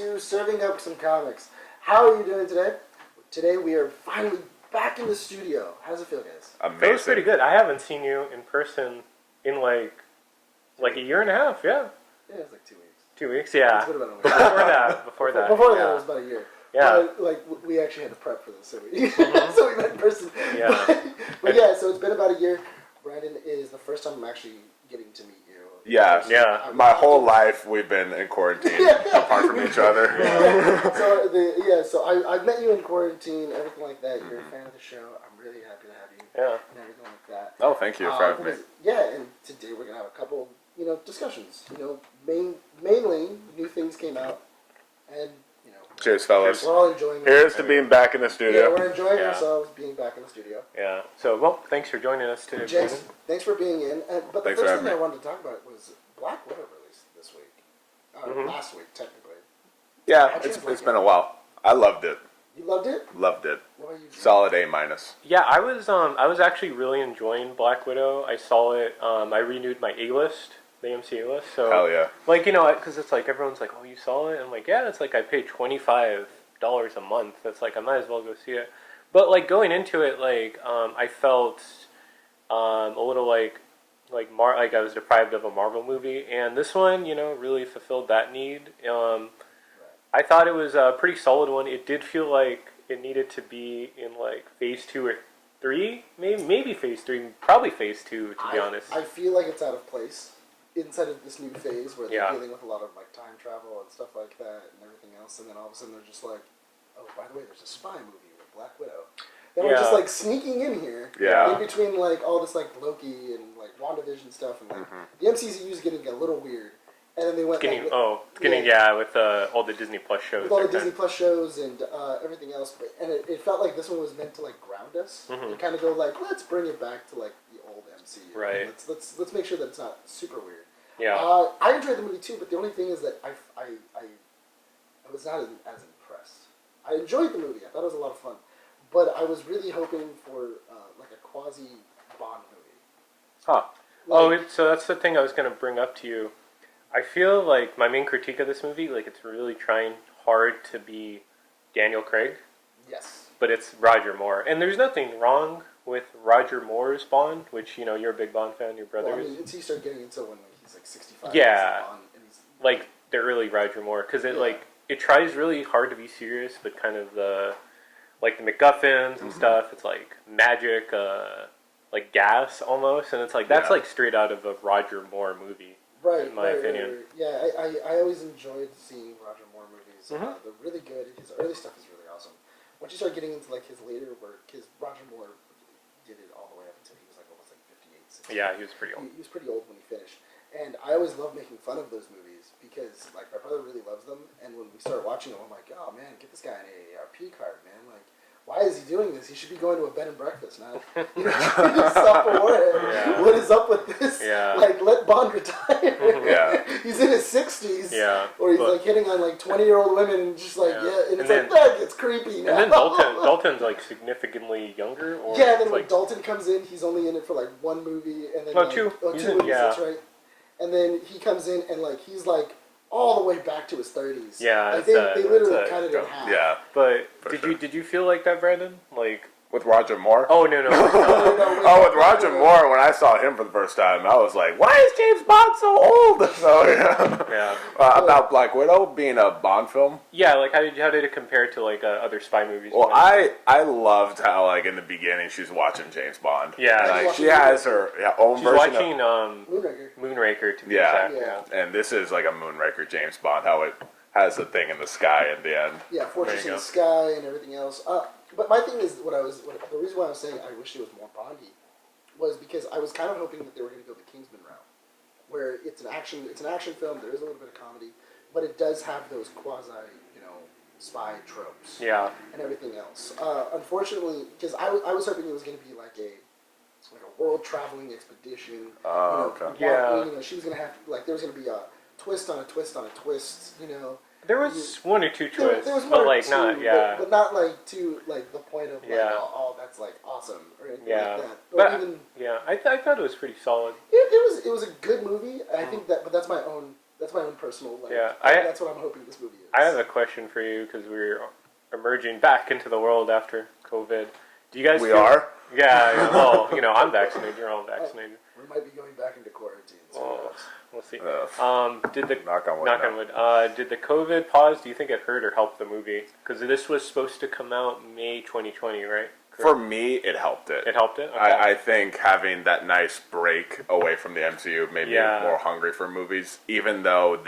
to Serving Up Some Comics. How are you doing today? Today we are finally back in the studio. How's it feel, guys? Amazing. Feels pretty good. I haven't seen you in person in like a year and a half. Yeah. Yeah, it's like 2 weeks. 2 weeks. Yeah. It's been about a week. Before that. Before yeah. that, it was about a year. Yeah. But, like, we actually had to prep for this, so we met in person. Yeah. But yeah, so it's been about a year. Brandon is the first time I'm actually getting to meet you. Yeah. My whole life we've been in quarantine apart from each other. So I met you in quarantine, everything like that. You're a fan of the show. I'm really happy to have you. Yeah. And everything like that. Oh, thank you for having me. Yeah, and today we're gonna have a couple, discussions. Mainly new things came out, and Cheers, fellas. we're all enjoying. Here's to being back in the studio. Yeah, we're enjoying ourselves being back in the studio. Yeah. So, well, thanks for joining us today. James, thanks for being in. But the Thanks for first having thing I me. wanted to talk about was Black Widow released this week. Last week, technically. Yeah, How'd you it's like been it? a while. I loved it. You loved it? Loved it. What about you? Solid A minus. Yeah, I was actually really enjoying Black Widow. I saw it. I renewed my A-list, the MC A-list. So, Hell yeah. because it's like everyone's like, "Oh, you saw it?" I'm like, "Yeah." It's like I paid $25 a month. It's like I might as well go see it. But like going into it, I felt a little like I was deprived of a Marvel movie, and this one, really fulfilled that need. I thought it was a pretty solid one. It did feel like it needed to be in like phase 2 or 3, maybe phase 3, probably phase 2 to be honest. I feel like it's out of place inside of this new phase where they're Yeah. dealing with a lot of like time travel and stuff like that and everything else, and then all of a sudden they're just like, oh, by the way, there's a spy movie with Black Widow. They were just like sneaking in here, in between like all this like Loki and like WandaVision stuff, and like the MCU is getting a little weird, and then they went with all the Disney Plus shows, with all the Disney Plus shows and everything else, and it felt like this one was meant to like ground us and kind of go like, let's bring it back to like the old MCU, right? Let's make sure that it's not super weird. Yeah, I enjoyed the movie too, but the only thing is that I was not as impressed. I enjoyed the movie. I thought it was a lot of fun. But I was really hoping for like a quasi Bond movie. Huh. So that's the thing I was going to bring up to you. I feel like my main critique of this movie, like it's really trying hard to be Daniel Craig. Yes. But it's Roger Moore. And there's nothing wrong with Roger Moore's Bond, which, you're a big Bond fan, your brother is. Until you start getting into when he's like 65. Yeah. Bond, and he's, like the early Roger Moore. Because it tries really hard to be serious, but kind of the MacGuffins and stuff, it's like magic, like gas almost, and it's like that's like straight out of a Roger Moore movie, in my opinion. Right. Yeah, I always enjoyed seeing Roger Moore movies. They're really good. His early stuff is really awesome. Once you start getting into like his later work, because Roger Moore did it all the way up until he was like almost like 58, 60. Yeah, he was pretty old. He was pretty old when he finished. And I always love making fun of those movies because, like, my brother really loves them. And when we start watching them, I'm like, oh man, get this guy an AARP card, man. Like, why is he doing this? He should be going to a bed and breakfast, not self-aware. Yeah. What is up with this? Yeah. Like, let Bond retire. Yeah. He's in his 60s. Yeah. Or he's like hitting on like 20-year-old women and just like, and it's like, that gets creepy now. And then Dalton's like significantly younger. Or yeah, and then when like, Dalton comes in, he's only in it for like one movie. And then two. Two movies, that's right. And then he comes in and like, he's like, all the way back to his 30s. Yeah, like they literally cut it in half. Yeah. But did you feel like that, Brandon? Like with Roger Moore? Oh no. With Roger Moore, when I saw him for the first time, I was like, why is James Bond so old? So Yeah. About Black Widow being a Bond film. Yeah, like how did it compare to like other spy movies? Well, I loved how like in the beginning she's watching James Bond. Yeah. And, like she has her own She's version watching of Moonraker to be exact. Yeah. And this is like a Moonraker James Bond, how it has the thing in the sky at the end. Yeah, Fortress in the Sky and everything else. But my thing is, the reason why I was saying I wish it was more Bondy was because I was kind of hoping that they were going to go the Kingsman route, where it's an action film. There is a little bit of comedy, but it does have those quasi, spy tropes. Yeah. And everything else. Unfortunately, because I was hoping it was going to be like a world traveling expedition. Okay. Yeah. She was going to have there was going to be a twist on a twist on a twist. There was one or two twists, there was one but or like two, not, but not like to like the point of like, oh, that's like awesome or anything like that. But even I thought it was pretty solid. it was a good movie. I think that, but that's That's my own personal. Like, Yeah, that's what I'm hoping this movie is. I have a question for you because we're emerging back into the world after COVID. Do you guys? We are? Yeah. Well, I'm vaccinated. You're all vaccinated. We might be going back into quarantine. So We'll see. Did the knock on wood? Did the COVID pause? Do you think it hurt or helped the movie? Because this was supposed to come out May 2020, right? For me, it helped it. It helped it? Okay. I think having that nice break away from the MCU made me more hungry for movies, even though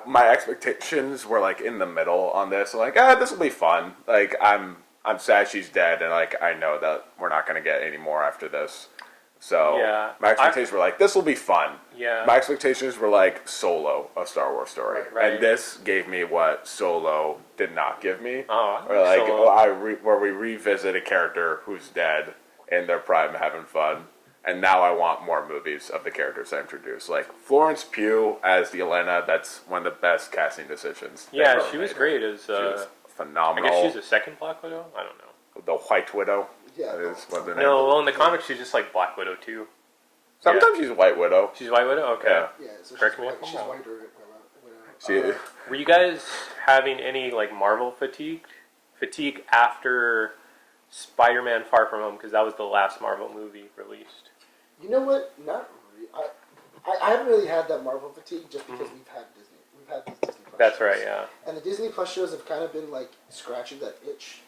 my expectations were like in the middle on this. I'm like, this will be fun. Like, I'm sad she's dead, and like I know that we're not going to get any more after this. So my expectations were like, this will be fun. Yeah. My expectations were like Solo, a Star Wars story, right. and this gave me what Solo did not give me. Oh, or like Solo. Where we revisit a character who's dead in their prime, having fun, and now I want more movies of the characters I introduced. Like Florence Pugh as the Elena, that's one of the best casting decisions. Yeah, she was great as. She was phenomenal. I guess she's a second Black Widow. I don't know. The White Widow. Yeah. That is what the name. No, well in the comics she's just like Black Widow too. Sometimes she's White Widow. She's White Widow. Okay. Yeah. So Correct me if she's I'm wrong. white. Were you guys having any like Marvel fatigue after Spider-Man: Far From Home because that was the last Marvel movie released? You know what? Not really. I haven't really had that Marvel fatigue just because we've had Disney. We've had these Disney Plus That's shows. right. Yeah. And the Disney Plus shows have kind of been like scratching that itch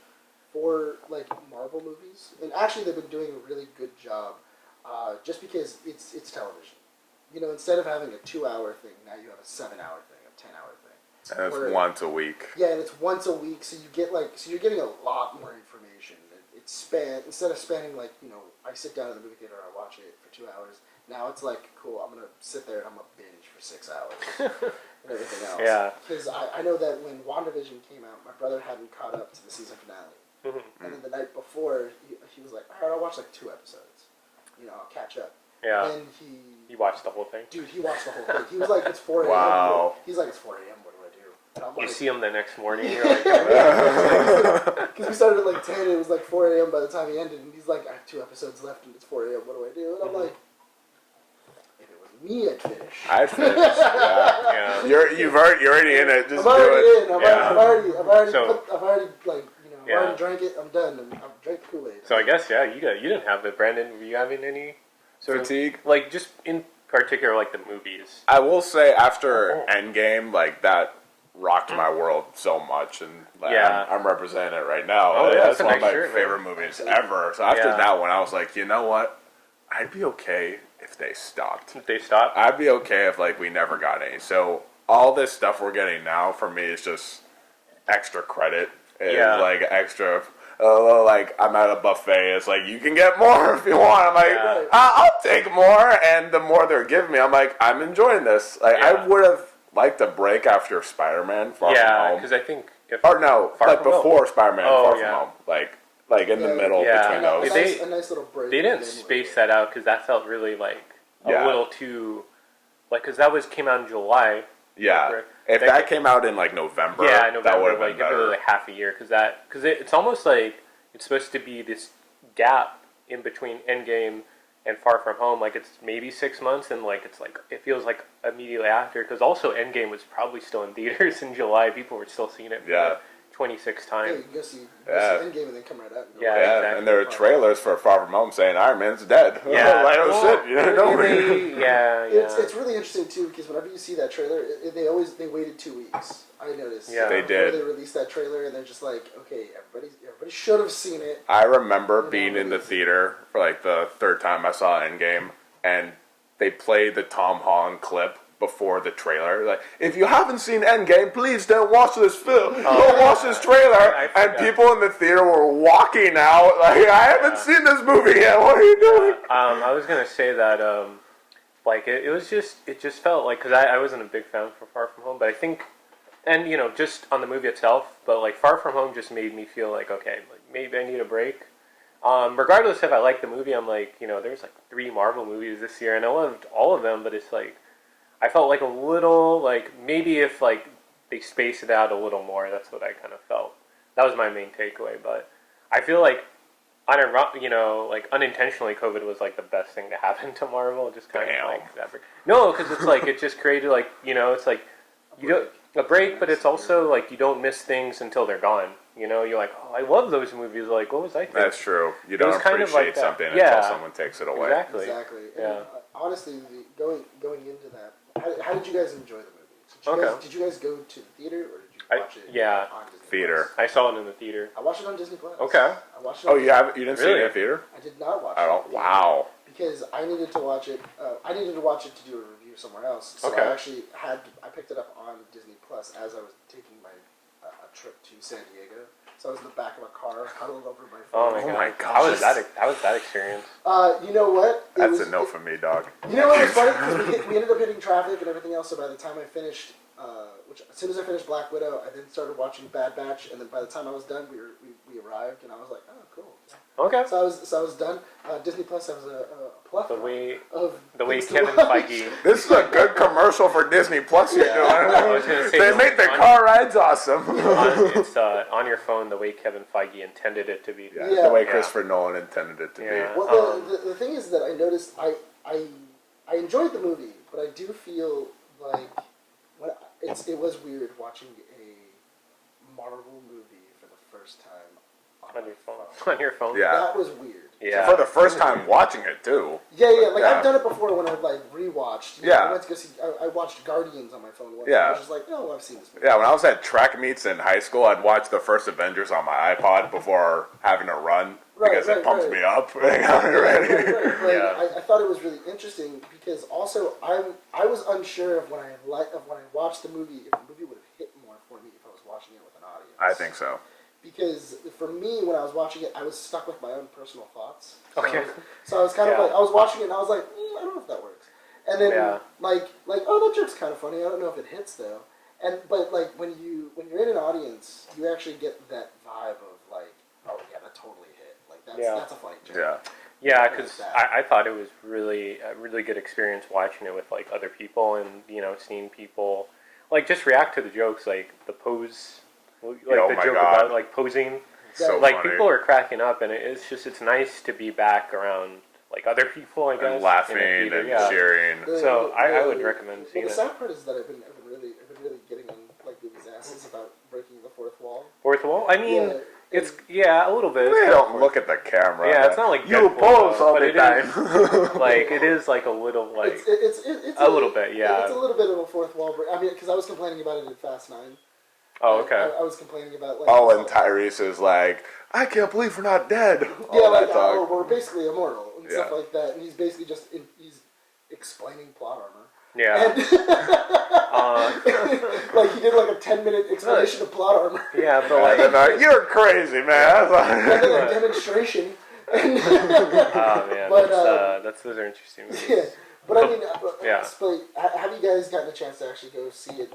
for like Marvel movies, and actually they've been doing a really good job. Just because it's television, instead of having a 2-hour thing, now you have a 7-hour thing, a 10-hour thing. And it's once a week. Yeah, and it's once a week, so you get you're getting a lot more information. It's instead of spanning I sit down in the movie theater, I watch it for 2 hours. Now it's like, cool, I'm gonna sit there and I'm gonna binge for 6 hours and everything else. Yeah. Because I know that when WandaVision came out, my brother hadn't caught up to the season finale, and then the night before he was like, all right, I'll watch like 2 episodes. I'll catch up. Yeah. And he watched the whole thing. Dude, he watched the whole thing. He was like, it's 4 a.m. Wow. He's like, it's 4 a.m. What do I do? And I'm You like, see him the next morning. You're like, because we started at like 10, and it was like 4 a.m. by the time he ended, and he's like, I have 2 episodes left, and it's 4 a.m. What do I do? And I'm like, if it was me, I'd finish. I'd finish. Yeah. You're already in it. Just I'm already do it. in. I've already drank it. I'm done. I've drank the Kool-Aid. So I guess you didn't have it, Brandon. Were you having any sort fatigue? Of, like just in particular, like the movies. I will say after Endgame, like that rocked my world so much, and I'm representing it right now. Oh, yeah, that's one of my shirt, favorite movies ever. So after that one, I was like, you know what? I'd be okay if they stopped. If they stopped? I'd be okay if like we never got any. So all this stuff we're getting now for me is just extra credit. It's like extra. Like I'm at a buffet. It's like you can get more if you want. I'm like, I'll take more, and the more they're giving me, I'm like, I'm enjoying this. Like I would have liked a break after Spider-Man Far From Home. Because I think before Spider-Man Far From Home, like in the middle between those. A nice little break. They didn't space that out because that felt really like a little too, because that came out in July. Yeah, if that came out in like November, that would have been better. Like half a year because it's almost like it's supposed to be this gap in between Endgame and Far From Home. Like it's maybe 6 months, and like it feels like immediately after. Because also Endgame was probably still in theaters in July. People were still seeing it for the 26th time. Yeah, you can go see Endgame and then come right out. And exactly. And there are trailers for Far From Home saying Iron Man's dead. Yeah, like, shit, It's really interesting too because whenever you see that trailer, they waited 2 weeks. I noticed. Yeah, they did. They released that trailer and they're just like, okay, everybody should have seen it. I remember being in the theater for like the third time I saw Endgame, and they played the Tom Holland clip before the trailer. Like, if you haven't seen Endgame, please don't watch this film. Don't watch this trailer. And people in the theater were walking out. Like, I haven't seen this movie yet. What are you doing? I was gonna say that, it just felt like, because I wasn't a big fan for Far From Home, but I think, and just on the movie itself, but like Far From Home just made me feel like, okay, like maybe I need a break. Regardless if I like the movie, I'm like, there's like 3 Marvel movies this year, and I loved all of them, but it's like, I felt like a little, like, maybe if, like, they spaced it out a little more, that's what I kind of felt. That was my main takeaway, but I feel like unintentionally, COVID was like the best thing to happen to Marvel. Just kind of like that. No, because it's like it just created like it's like you don't a break, but it's also like you don't miss things until they're gone. You're like, oh, I love those movies. Like, what was I thinking? That's true. You don't appreciate something until someone takes it away. Exactly. And honestly, going into that, how did you guys enjoy the movie? Did you guys go to the theater or did you watch it on Disney theater? I saw it in the theater. I watched it on Disney Plus. Okay. I watched it. You didn't see it in the theater? I did not watch it. Wow. Because I needed to watch it. I needed to watch it to do a review somewhere else. So I actually I picked it up on Disney Plus as I was taking my a trip to San Diego. So I was in the back of a car, huddled over my phone. Oh my god! How was that experience? You know what? That's a no for me, dog. You know what was funny? Because we ended up hitting traffic and everything else. So by the time I finished, as soon as I finished Black Widow, I then started watching Bad Batch, and then by the time I was done, we arrived, and I was like, oh, cool. Okay. So I was done. Disney Plus has a plethora of the way Kevin Feige. This is a good commercial for Disney Plus. You're doing. I was gonna say they make the car rides awesome. It's on your phone the way Kevin Feige intended it to be. The way Christopher Nolan intended it to be. Well, the thing is that I noticed I enjoyed the movie, but I do feel like it was weird watching a Marvel movie for the first time on your phone. On your phone. Yeah. That was weird. Yeah. For the first time watching it too. Yeah. I've done it before when I've like rewatched. I went to go see. I watched Guardians on my phone once. I was just like, oh, I've seen this movie. Yeah, when I was at track meets in high school, I'd watch the first Avengers on my iPod before having to run because it pumps me up. Right. I thought it was really interesting because also I was unsure of when I watched the movie if the movie would have hit more for me if I was watching it with an audience. I think so. Because for me, when I was watching it, I was stuck with my own personal thoughts. So I was kind of like, I was watching it and I was like, I don't know if that works. And then like, oh, that joke's kind of funny. I don't know if it hits though. But like when you're in an audience, you actually get that vibe of like, oh yeah, that totally hit. Like that's a funny joke. Yeah, because I thought it was really a really good experience watching it with like other people and seeing people like just react to the jokes, like the pose. Like the joke about like posing, so like funny. people are cracking up, and it's nice to be back around like other people, I guess, and laughing and cheering. I would recommend seeing it. The sad part is that I've been really getting on like movies' asses about breaking the fourth wall. Fourth wall? I mean, it's a little bit. They don't look at the camera. Yeah, it's not like you pose all the time. Like it is like a little like it's a little bit. Yeah, it's a little bit of a fourth wall break. I mean, because I was complaining about it in Fast 9. Oh, okay. I was complaining about like. Oh, and Tyrese is like, I can't believe we're not dead. We're basically immortal and stuff like that, and he's basically he's explaining plot armor. Yeah. And like he did like a 10-minute explanation of plot armor. Yeah, but like you're crazy, man. And then a demonstration. Oh man, but those are interesting movies. Yeah, but I mean, have you guys gotten a chance to actually go see it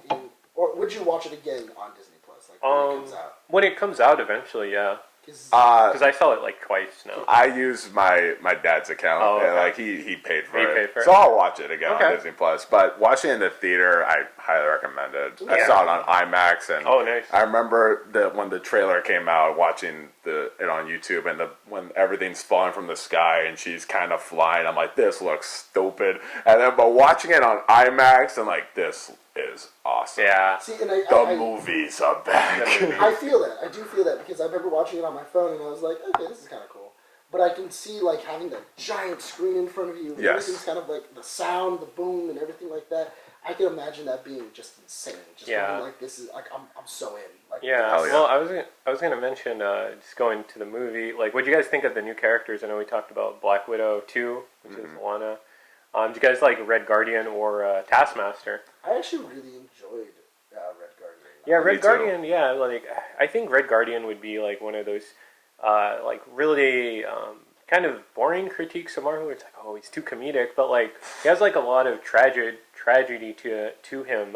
or would you watch it again on Disney Plus, like when it comes out? When it comes out eventually, yeah. Because I saw it like twice now. I used my dad's account, and like he paid for it, for it. so I'll watch it again on Disney Plus. But watching it in the theater, I highly recommend it. Yeah. I saw it on IMAX, and nice. I remember when the trailer came out, watching it on YouTube, and when everything's falling from the sky and she's kind of flying, I'm like, this looks stupid. And then, but watching it on IMAX, I'm like, this is awesome. Yeah. See, and the movies are back. I feel that. I do feel that because I remember watching it on my phone and I was like, okay, this is kind of cool. But I can see like having that giant screen in front of you. And everything's kind of like the sound, the boom, and everything like that. I can imagine that being just insane. Just like this is like I'm so in. Like, Well, I was gonna mention just going to the movie. Like, what do you guys think of the new characters? I know we talked about Black Widow 2, which is Lana. Do you guys like Red Guardian or Taskmaster? I actually really enjoyed Red Guardian. Yeah, Red Guardian. Yeah, like I think Red Guardian would be like one of those like really kind of boring critiques of Marvel. It's like, oh, he's too comedic, but like he has like a lot of tragedy to him.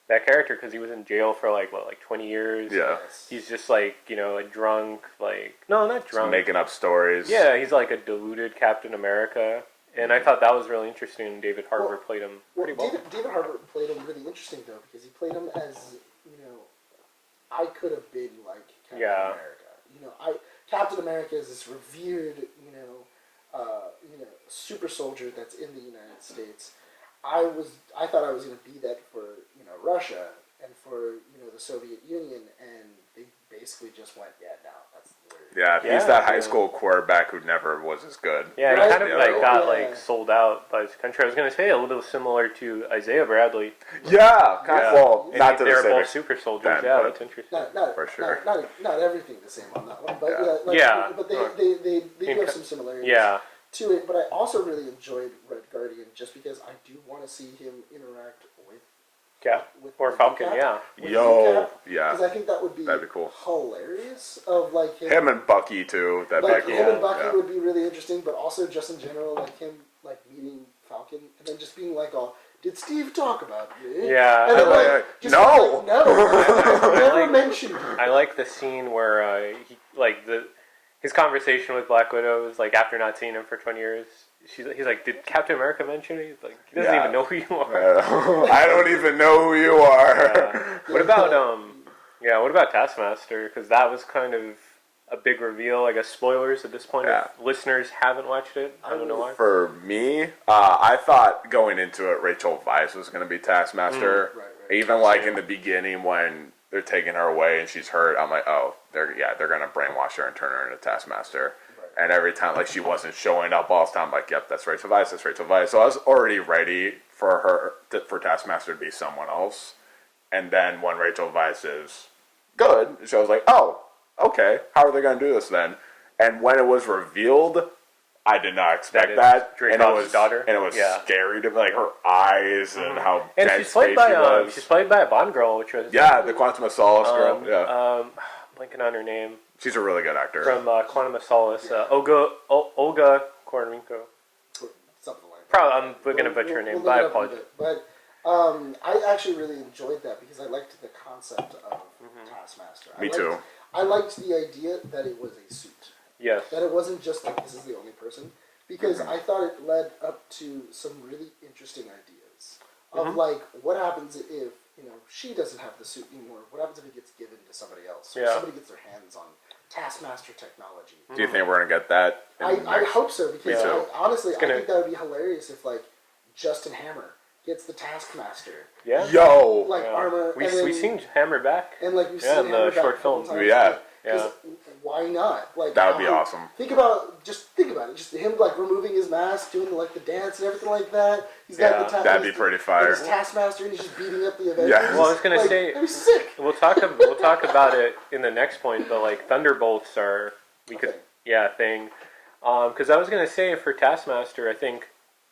That character, because he was in jail for like 20 years. Yeah, he's just like a drunk, like no, not drunk, just making up stories. Yeah, he's like a deluded Captain America. And I thought that was really interesting. David Harbour played him pretty well. David Harbour played him really interesting, though, because he played him as, I could have been like Captain America. Captain America is this revered, super soldier that's in the United States. I thought I was going to be that for Russia and for the Soviet Union, and they basically just went, yeah, no, that's weird. Yeah, he's that high school quarterback who never was as good. Yeah, right? he kind of got sold out by his country. I was going to say a little similar to Isaiah Bradley. Yeah, well, not to the they're same both super soldiers. Yeah, that's interesting. For sure. Not everything the same on that one, but but they do have some similarities. Yeah. To it, but I also really enjoyed Red Guardian just because I do want to see him interact with Cap or Falcon, yeah. Yeah. Because I think that'd be cool. Hilarious. Of like him and Bucky too. Him and Bucky would be really interesting, but also just in general, like him meeting Falcon and then just being like, "Oh, did Steve talk about me?" Yeah. And then, no, never mentioned it. I like the scene where his conversation with Black Widow is like after not seeing him for 20 years. He's like, did Captain America mention it? He's like, he doesn't even know who you are. I don't even know who you are. What about Taskmaster? Because that was kind of a big reveal. I guess spoilers at this point. If listeners haven't watched it, I don't know why. For me, I thought going into it, Rachel Weisz was going to be Taskmaster. Right. Even like in the beginning when they're taking her away and she's hurt, I'm like, oh, they're going to brainwash her and turn her into Taskmaster. Right. And every time, like, she wasn't showing up all the time, like, yep, that's Rachel Weisz. So I was already ready for for Taskmaster to be someone else. And then when Rachel Weisz is good, so I was like, oh, okay, how are they going to do this then? And when it was revealed, I did not expect that. And it was daughter. And it was scary to me, like her eyes and how she's played by she's played by a Bond girl, which was the Quantum of Solace girl. Yeah, blinking on her name. She's a really good actor from Quantum of Solace. Olga Korenko. Something like that. Probably I'm gonna butcher her name, but I apologize. But I actually really enjoyed that because I liked the concept of Taskmaster. Me too. I liked the idea that it was a suit. Yes. That it wasn't just like this is the only person, because I thought it led up to some really interesting ideas of like what happens if she doesn't have the suit anymore. What happens if it gets given to somebody else? Or somebody gets their hands on Taskmaster technology. Do you think we're gonna get that? I hope so because honestly I think that would be hilarious if like Justin Hammer gets the Taskmaster. Yeah. Yo. Like armor. We've seen Hammer back. And like we've seen in Hammer the short film. Yeah. Why not? Like that would be awesome. Think about it. Just him like removing his mask, doing like the dance and everything like that. He's got the that'd be pretty fire. His Taskmaster and he's just beating up the Avengers. Yeah. Well, I was gonna say it'd be sick. We'll talk about it in the next point, but like Thunderbolts are thing. Because I was gonna say for Taskmaster, I think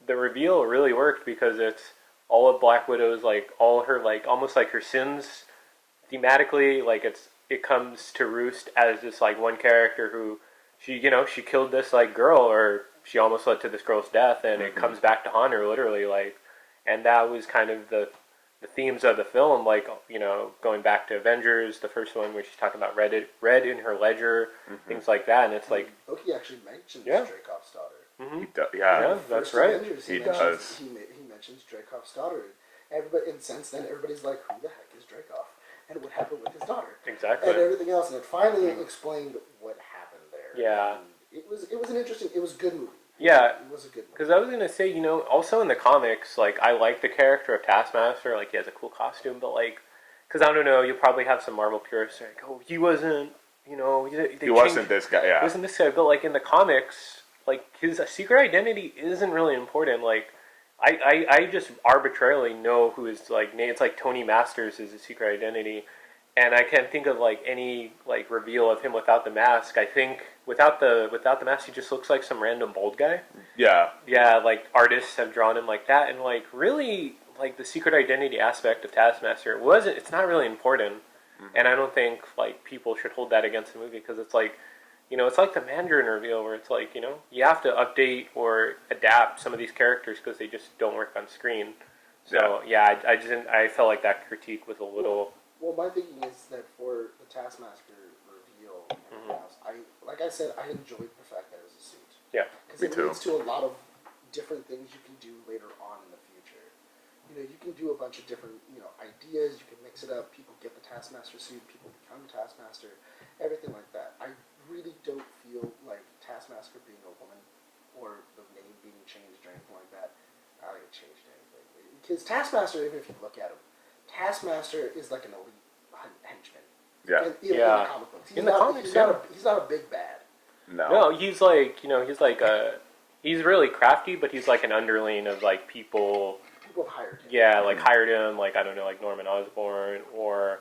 the reveal really worked because it's all of Black Widow's like all her like almost like her sins thematically like it comes to roost as this like one character who she killed this like girl or she almost led to this girl's death and it comes back to haunt her literally like and that was kind of the themes of the film like going back to Avengers the first one where she's talking about red in her ledger things like that and it's like Loki actually mentions Dreykov's daughter. That's right. Avengers, he does. He mentions Dreykov's daughter. And since then, everybody's like, who the heck is Dreykov? And what happened with his daughter? Exactly. And everything else. And it finally explained what happened there. Yeah. And it was a good movie. Yeah. It was a good movie. Because I was going to say, also in the comics, like, I like the character of Taskmaster. Like, he has a cool costume, but, like, because I don't know, you'll probably have some Marvel purists like, oh, he wasn't, he wasn't this guy, He wasn't this guy. But, like, in the comics, like, his secret identity isn't really important. Like, I just arbitrarily know who his like name. It's like Tony Masters is his secret identity, and I can't think of like any like reveal of him without the mask. I think without the mask, he just looks like some random bald guy. Yeah. Yeah, like artists have drawn him like that, and like really like the secret identity aspect of Taskmaster it's not really important, and I don't think like people should hold that against the movie because it's like. It's like the Mandarin reveal where it's like, you have to update or adapt some of these characters because they just don't work on screen. So, I felt like that critique was a little... Well, my thinking is that for the Taskmaster reveal, like I said, I enjoyed the fact that it was a suit. Yeah, because it leads to a lot of different things you can do later on in the future. you can do a bunch of different, ideas. You can mix it up. People get the Taskmaster suit. People become Taskmaster. Everything like that. I really don't feel like Taskmaster being a woman or the name being changed or anything like that. I don't think it changed anything. Because Taskmaster, even if you look at him, Taskmaster is like an elite henchman. Yeah. In the comic books. In the comics, he's not a big bad. No, he's like, he's really crafty, but he's like an underling of like people. People have hired him. Yeah, like hired him, like I don't know, like Norman Osborn or,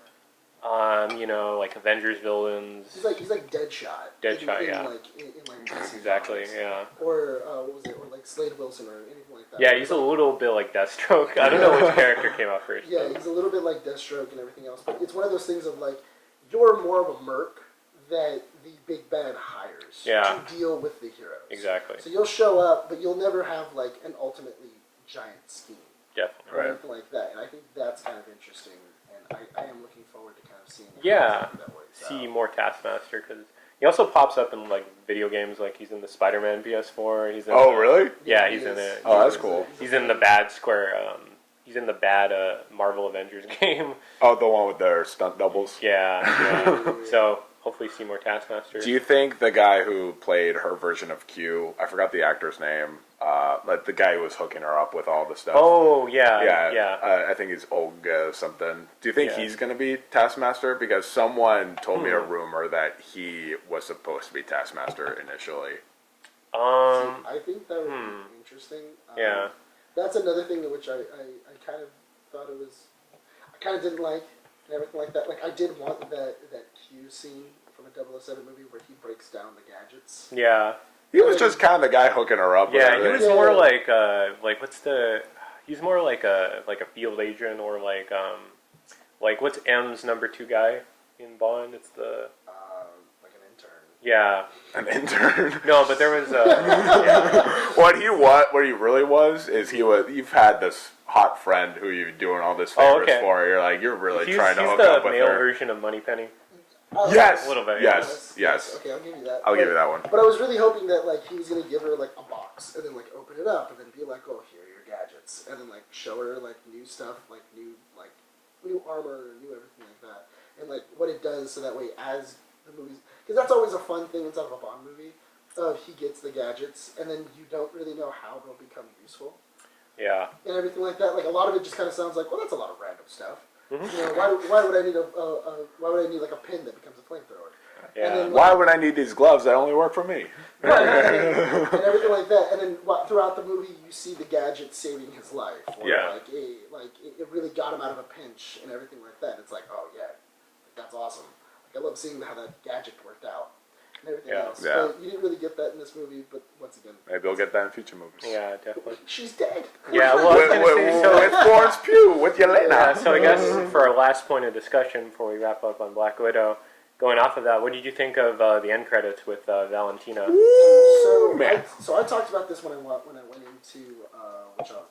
like Avengers villains. He's like Deadshot. Deadshot, in yeah. In DC exactly, comics. yeah. Or what was it? Or like Slade Wilson or anything like that. Yeah, he's a little bit like Deathstroke. I don't know which character came out first. Yeah, he's a little bit like Deathstroke and everything else, but it's one of those things of like you're more of a merc that the big bad hires to deal with the heroes. Exactly. So you'll show up, but you'll never have like an ultimately giant scheme. Definitely. Or anything like that, and I think that's kind of interesting, and I am looking forward to kind of seeing how that works see out. more Taskmaster, because he also pops up in like video games, like he's in the Spider-Man PS4. He's in really? Yeah, he's in it. Oh, that's cool. He's in the bad he's in the bad Marvel Avengers game. Oh, the one with their stunt doubles? Yeah. So hopefully see more Taskmaster. Do you think the guy who played her version of Q, I forgot the actor's name, like the guy who was hooking her up with all the stuff? Oh, yeah. I think he's Olga something. Do you think he's going to be Taskmaster? Because someone told me a rumor that he was supposed to be Taskmaster initially. I think that would be interesting. Yeah. That's another thing in which I kind of thought it was, I kind of didn't like and everything like that. Like I did want that Q scene from a 007 movie where he breaks down the gadgets. Yeah. He was just kind of the guy hooking her up. Yeah, he was more like he's more like a field agent or like what's M's number 2 guy in Bond? It's the like an intern. Yeah. An intern. No, but there was What he really was is you've had this hot friend who you're doing all this favors for. You're like you're really trying to hook up with her. He's the male version of Moneypenny. Yes, a little bit. Yes. Okay, I'll give you that. I'll give you that one. But I was really hoping that like he was gonna give her like a box and then like open it up and then be like, oh, here are your gadgets, and then like show her like new stuff, like new armor, new everything like that, and like what it does so that way as the movies, because that's always a fun thing inside of a Bond movie. He gets the gadgets and then you don't really know how they'll become useful. Yeah. And everything like that. Like a lot of it just kind of sounds like, well, that's a lot of random stuff. Mm-hmm. Why would I need like a pin that becomes a flamethrower? Yeah. And then, why would I need these gloves that only work for me? and everything like that. And then throughout the movie, you see the gadget saving his life. Or it really got him out of a pinch and everything like that. It's like, oh yeah, that's awesome. Like I love seeing how that gadget worked out. And everything else. Yeah. But you didn't really get that in this movie, but once again. Maybe we'll get that in future movies. Yeah, definitely. She's dead. Yeah, well, with Florence Pugh, with Yelena. Yeah, so I guess for our last point of discussion before we wrap up on Black Widow, going off of that, what did you think of the end credits with Valentina? So I talked about this when I went into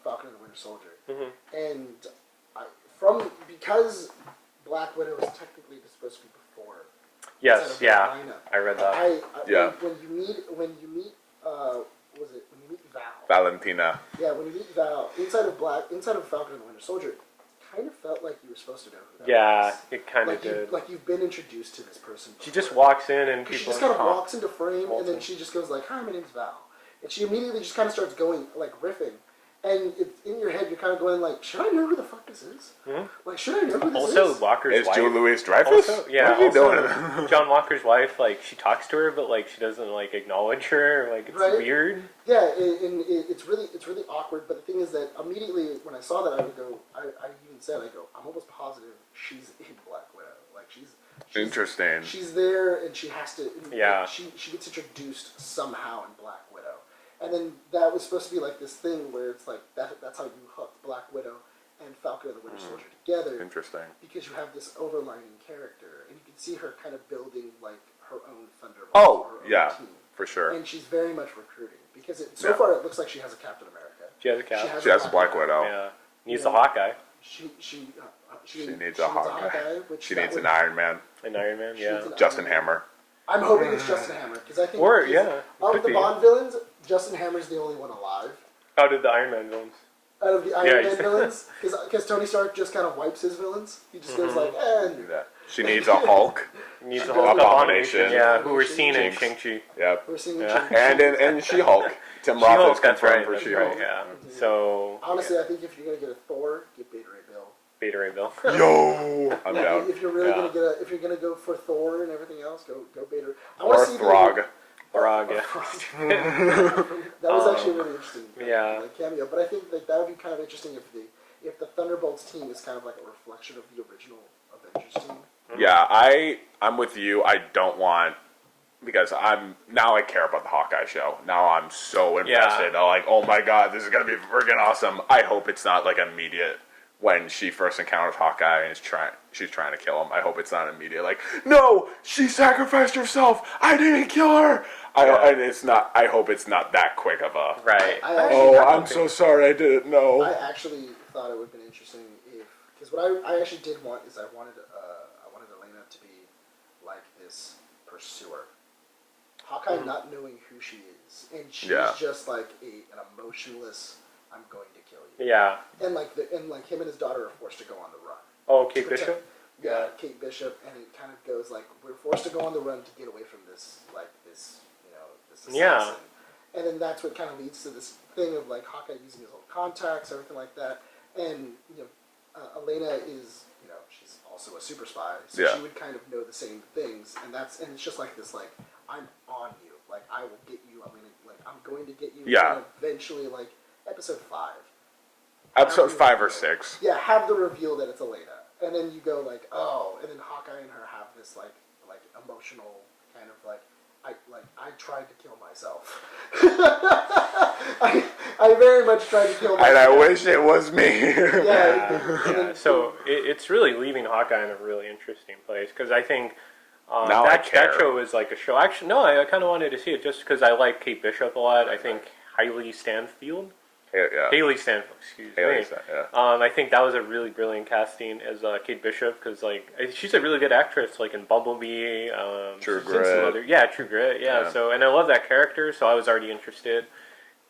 Falcon and the Winter Soldier, and because Black Widow is technically supposed to be before. Yes, yeah, I read that. When you meet Val? Valentina. Yeah, when you meet Val inside of Falcon and the Winter Soldier, it kind of felt like you were supposed to know who that was. It kind of did. Like you've been introduced to this person before. She just walks in and people. She just kind of walks into frame, and then she just goes like, "Hi, my name's Val," and she immediately just kind of starts going like riffing. And it's in your head, you're kind of going like, should I know who the fuck this is? Mm-hmm. Like, should I know who this is? Also, Walker's wife. Is Julie Louis-Dreyfus? What are you doing? John Walker's wife, like, she talks to her, but like, she doesn't like acknowledge her. Like, it's weird. Yeah, and it's really awkward. But the thing is that immediately when I saw that, I even said, I'm almost positive she's in Black Widow. Like, she's interesting. She's there, and she has to. Yeah. Like, she gets introduced somehow in Black Widow. And then that was supposed to be like this thing where it's like that's how you hook Black Widow and Falcon and the Winter Soldier together. Interesting. Because you have this overlining character, and you can see her kind of building like her own Thunderbolt. Oh, her own yeah, team. For sure. And she's very much recruiting because so far it looks like she has a Captain America. She has a Cap. She has a Black Widow. Yeah. Needs a Hawkeye. She needs a Hawkeye. She needs an Iron Man. An Iron Man, yeah. Justin Hammer. I'm hoping it's Justin Hammer because I think of the Bond villains, Justin Hammer's the only one alive. How did the Iron Man villains? out of the Iron Man villains, because Tony Stark just kind of wipes his villains. He just goes like, do that. She needs a Hulk. Needs a Hulk Abomination. Yeah, who we're seeing in Shang-Chi. Yep. We're seeing Shang-Chi. And She-Hulk. Tim Roth is confirmed for She-Hulk. Right, yeah. So honestly, I think if you're gonna get a Thor, get Beta Ray Bill. Beta Ray Bill. Yo, I'm down. If you're really gonna get if you're gonna go for Thor and everything else, go Beta. Or Throg. Throg, yeah. That was actually really interesting. Yeah. Cameo, but I think that would be kind of interesting if the Thunderbolts team is kind of like a reflection of the original Avengers team. Yeah, I'm with you. I don't want, because I care about the Hawkeye show. Now I'm so invested. I'm like, oh my god, this is gonna be freaking awesome. I hope it's not like immediate when she first encounters Hawkeye and she's trying to kill him. I hope it's not immediate. Like, no, she sacrificed herself. I didn't kill her. I hope it's not that quick of a right. I'm so sorry. I didn't know. I actually thought it would have been interesting because what I actually did want is I wanted Elena to be like this pursuer. Hawkeye not knowing who she is, and she's just like an emotionless, I'm going to kill you. Yeah. And like him and his daughter are forced to go on the run. Oh, Kate Bishop? Yeah, Kate Bishop, and it kind of goes like, we're forced to go on the run to get away from this assassin. Yeah. And then that's what kind of leads to this thing of like Hawkeye using his old contacts, everything like that. And Elena is, she's also a super spy, so she would kind of know the same things. And it's just like this, like, I'm on you, like I will get you. I'm going to get you. Yeah. And eventually, like episode 5. Episode 5 or 6. Yeah, have the reveal that it's Elena, and then you go like, oh, and then Hawkeye and her have this like emotional kind of like. I tried to kill myself. I very much tried to kill myself. And I wish it was me. Yeah. So it's really leaving Hawkeye in a really interesting place, because I think that show is like a show. Actually, no, I kind of wanted to see it just because I like Kate Bishop a lot. I think Hailey Stanfield. Haley Stanfield, excuse me. I think that was a really brilliant casting as Kate Bishop, because like she's a really good actress, like in Bumblebee, True Grit. True Grit. Yeah. So, and I love that character, so I was already interested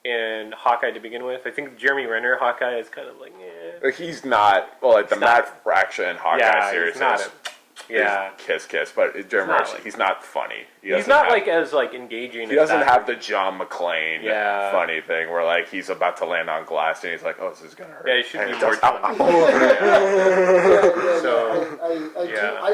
in Hawkeye to begin with. I think Jeremy Renner Hawkeye is kind of like, he's not like the Matt Fraction Hawkeye series. He's not kiss, but Jeremy Renner, he's not funny. He's not like as like engaging. He doesn't have the John McClane funny thing where like he's about to land on glass and he's like, oh, this is gonna hurt. Yeah, he should be more funny.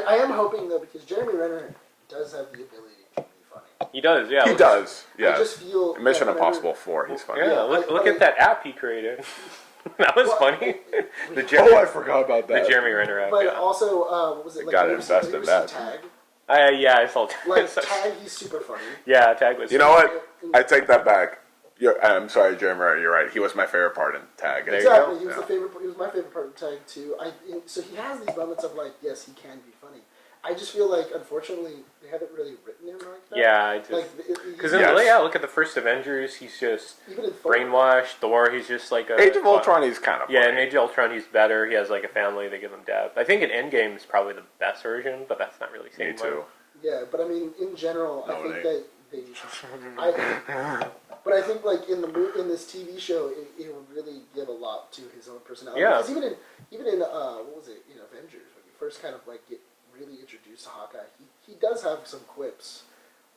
I am hoping though, because Jeremy Renner does have the ability to be funny. He does, yeah. He does, yeah. I just feel Mission Impossible 4, he's funny. Yeah, look at that app he created. That was funny. I forgot about that. The Jeremy Renner app. But also, what was it? Got to invest in that. Tag? I saw Tag. Like Tag, he's super funny. Yeah, Tag was. You know what? I take that back. I'm sorry, Jeremy Renner. You're right. He was my favorite part in Tag. Exactly. He was He was my favorite part of Tag too. So he has these moments of like, yes, he can be funny. I just feel like, unfortunately, they haven't really written him like that. Yeah, because look at the first Avengers. He's just brainwashed. Thor, he's just like a Age of Ultron. He's kind of funny. Yeah. In Age of Ultron, he's better. He has like a family. They give him depth. I think in Endgame is probably the best version, but that's not really saying Me too. much. Yeah, but I mean, in general, I think that but I think like in this TV show, it will really give a lot to his own personality. Yeah. Because even in what was it, in Avengers, when you first kind of like get really introduced to Hawkeye, he does have some quips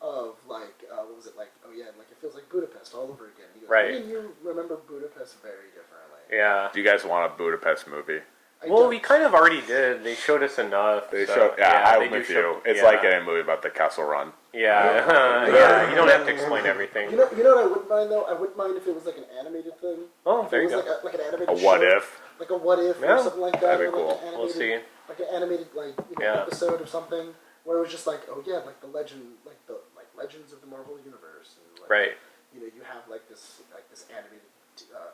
of like what was it like? Oh yeah, like it feels like Budapest all over again. He goes, right. You remember Budapest very differently. Yeah. Do you guys want a Budapest movie? We kind of already did. They showed us enough. I'm with you. It's like a movie about the Castle Run. Yeah. You don't have to explain everything. You know what I wouldn't mind though? I wouldn't mind if it was like an animated thing. Oh, there you go. Like an animated show. What if? Like a what if or something like that. That'd be cool. Like we'll see. Like an animated episode of something where it was just like, oh yeah, like the legend, like legends of the Marvel universe. And like, right. You have like this animated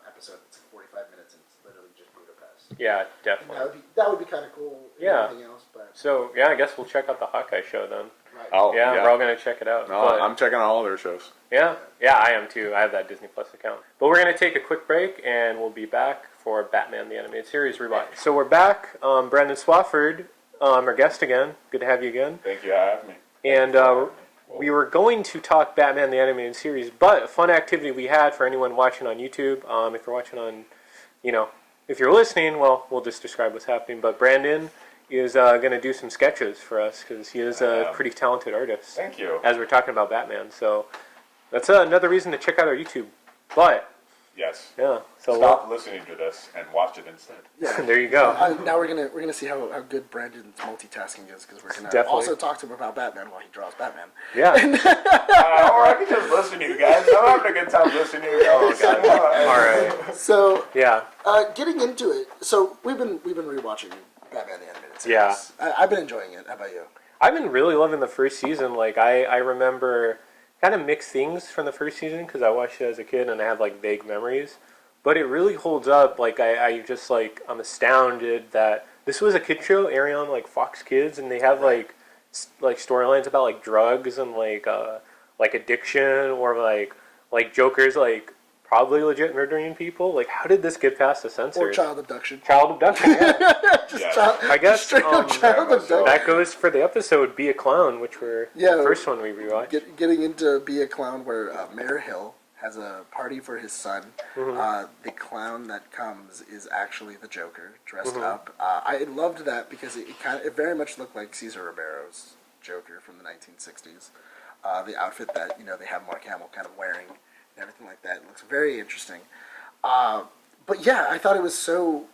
episode that's like 45 minutes and it's literally just Budapest. Yeah, definitely. That would be kind of cool. Yeah. Anything else, but so I guess we'll check out the Hawkeye show then. Right. Oh yeah, we're all gonna check it out. No, I'm checking out all their shows. Yeah, I am too. I have that Disney Plus account. But we're gonna take a quick break and we'll be back for Batman the Animated Series rewatch. So we're back. Brandon Swofford, our guest again. Good to have you again. Thank you for having me. And we were going to talk Batman the Animated Series, but a fun activity we had for anyone watching on YouTube. If you're watching on if you're listening, well, we'll just describe what's happening. But Brandon is going to do some sketches for us because he is a pretty talented artist. Thank you. As we're talking about Batman, so that's another reason to check out our YouTube. But yes, yeah. So stop listening to this and watch it instead. Yeah. There you go. Now we're gonna see how good Brandon's multitasking is because we're gonna also talk to him about Batman while he draws Batman. Yeah. Or I can just listen to you guys. I'm having a good time listening to you guys. Oh, all right. So yeah. Getting into it. So we've been rewatching Batman the Animated Series. Yeah. I've been enjoying it. How about you? I've been really loving the first season. Like I remember kind of mixed things from the first season because I watched it as a kid and I have like vague memories. But it really holds up. Like I just like I'm astounded that this was a kid show airing on like Fox Kids, and they have like storylines about like drugs and like addiction or like Joker's like probably legit murdering people. Like how did this get past the censor? Or child abduction. Child abduction. Yeah. I guess straight up child abduction. That goes for the episode "Be a Clown," which were the first one we rewatched. Getting into "Be a Clown," where Mayor Hill has a party for his son. Mm-hmm. The clown that comes is actually the Joker dressed up. I loved that because it very much looked like Cesar Romero's Joker from the 1960s. The outfit that they have Mark Hamill kind of wearing and everything like that. It looks very interesting. But yeah, I thought it was so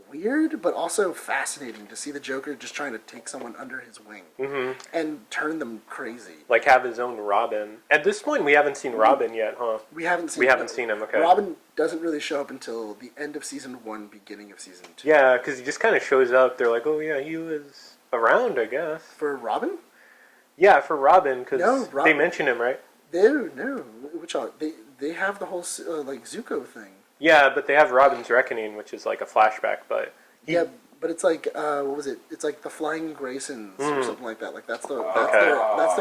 weird, but also fascinating to see the Joker just trying to take someone under his wing and turn them crazy. Like have his own Robin. At this point, we haven't seen Robin yet, huh? We haven't seen him. Okay. Robin doesn't really show up until the end of season 1, beginning of season 2. Yeah, because he just kind of shows up. They're like, oh yeah, he was around, I guess. For Robin? Yeah, for Robin, because they mention him, right? No. Which are they have the whole like Zuko thing. Yeah, but they have Robin's Reckoning, which is like a flashback, but... But it's like, what was it? It's like the Flying Graysons or something like that. Like that's their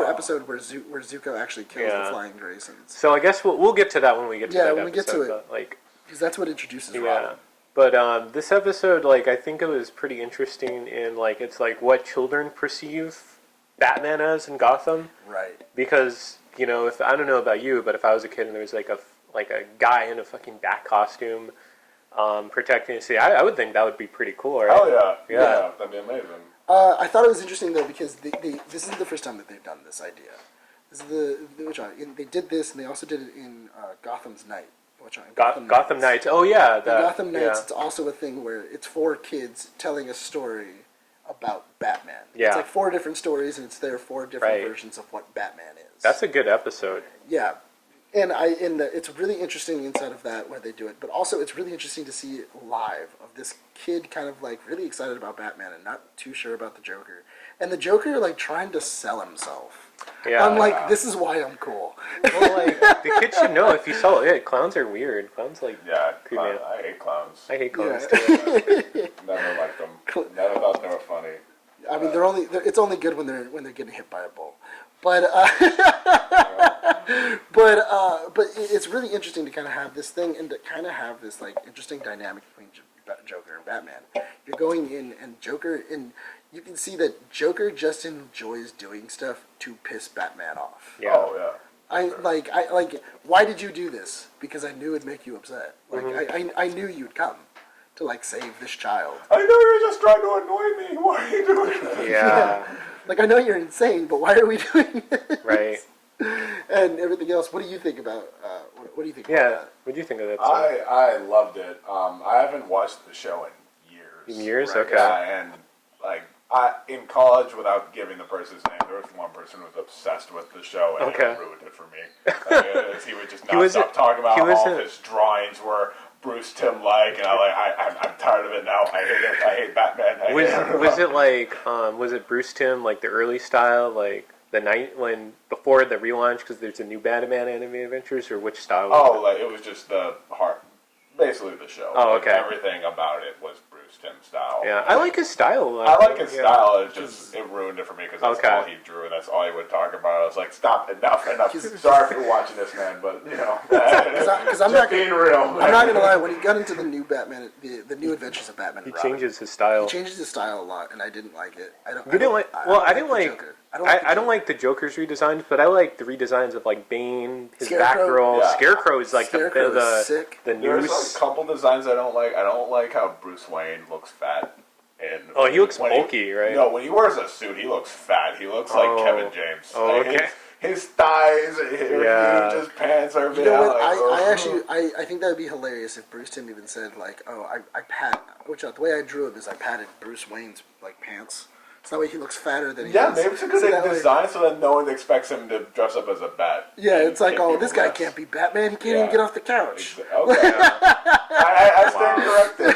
episode where Zuko actually kills the Flying Graysons. So I guess we'll get to that when we get to that episode. Yeah, when we get to it. But, like, because that's what introduces Robin. Yeah. But this episode, like, I think it was pretty interesting in, like, it's like what children perceive Batman as in Gotham. Right. Because, if I don't know about you, but if I was a kid and there was like a guy in a fucking bat costume protecting the city, I would think that would be pretty cool, right? Oh yeah, that'd be amazing. I thought it was interesting though because this isn't the first time that they've done this idea. This is they did this, and they also did it in Gotham's Night. Gotham Knights. Oh yeah, Gotham Knights. It's also a thing where it's 4 kids telling a story about Batman. Yeah. It's like 4 different stories, and it's their 4 different versions of what Batman is. That's a good episode. Yeah. And it's really interesting inside of that where they do it, but also it's really interesting to see it live of this kid kind of like really excited about Batman and not too sure about the Joker, and the Joker like trying to sell himself. Yeah, I'm like, this is why I'm cool. Well, like the kids should know if you saw it. Clowns are weird. Clowns I hate clowns. I hate clowns too. Never liked them. Never thought they were funny. I mean, it's only good when they're getting hit by a bull. But but it's really interesting to kind of have this thing and to kind of have this like interesting dynamic between Joker and Batman. You're going in and Joker, and you can see that Joker just enjoys doing stuff to piss Batman off. Yeah. Oh yeah. I like. Why did you do this? Because I knew it'd make you upset. Like I knew you'd come to like save this child. I know you're just trying to annoy me. Why are you doing this? Yeah. Like, I know you're insane, but why are we doing this? Right. And everything else. What do you think about? What do you think? About that? What do you think of that? I loved it. I haven't watched the show in years. In years, right? okay. Yeah, and like in college, without giving the person's name, there was one person who was obsessed with the show, and it ruined it for me. He would just not stop talking about how all his drawings were Bruce Timm-like, and I'm tired of it now. I hate it. I hate Batman. Was it like was it Bruce Timm, like the early style, like the night when before the relaunch, because there's a new Batman Animated Adventures, or which style? It was just the heart, basically the show. Oh, okay. Everything about it was Bruce Timm style. Yeah, I like his style a lot. I like his style. It ruined it for me because that's all he drew and that's all he would talk about. I was like, stop, enough. Sorry for watching this, man, but because I'm not being real. I'm not gonna lie. When he got into the new Batman, the new Adventures of Batman, he changes his style. He changes his style a lot, and I didn't like it. I I don't like the Joker's redesigns, but I like the redesigns of like Bane, his Scarecrow. Batgirl. Scarecrow is like sick. the There's news. a couple designs I don't like. I don't like how Bruce Wayne looks fat. And he looks bulky, right? No, when he wears a suit, he looks fat. He looks like Kevin James. Oh, like okay. His thighs, his pants are. You know what? I think that would be hilarious if Bruce Timm even said like, "Oh, I pat." The way I drew him is I patted Bruce Wayne's like pants. So that way he looks fatter than he is. Yeah, maybe it's a good design so that no one expects him to dress up as a bat. Yeah, it's like, oh, this guy can't be Batman. He can't even get off the couch. Okay. I stand corrected.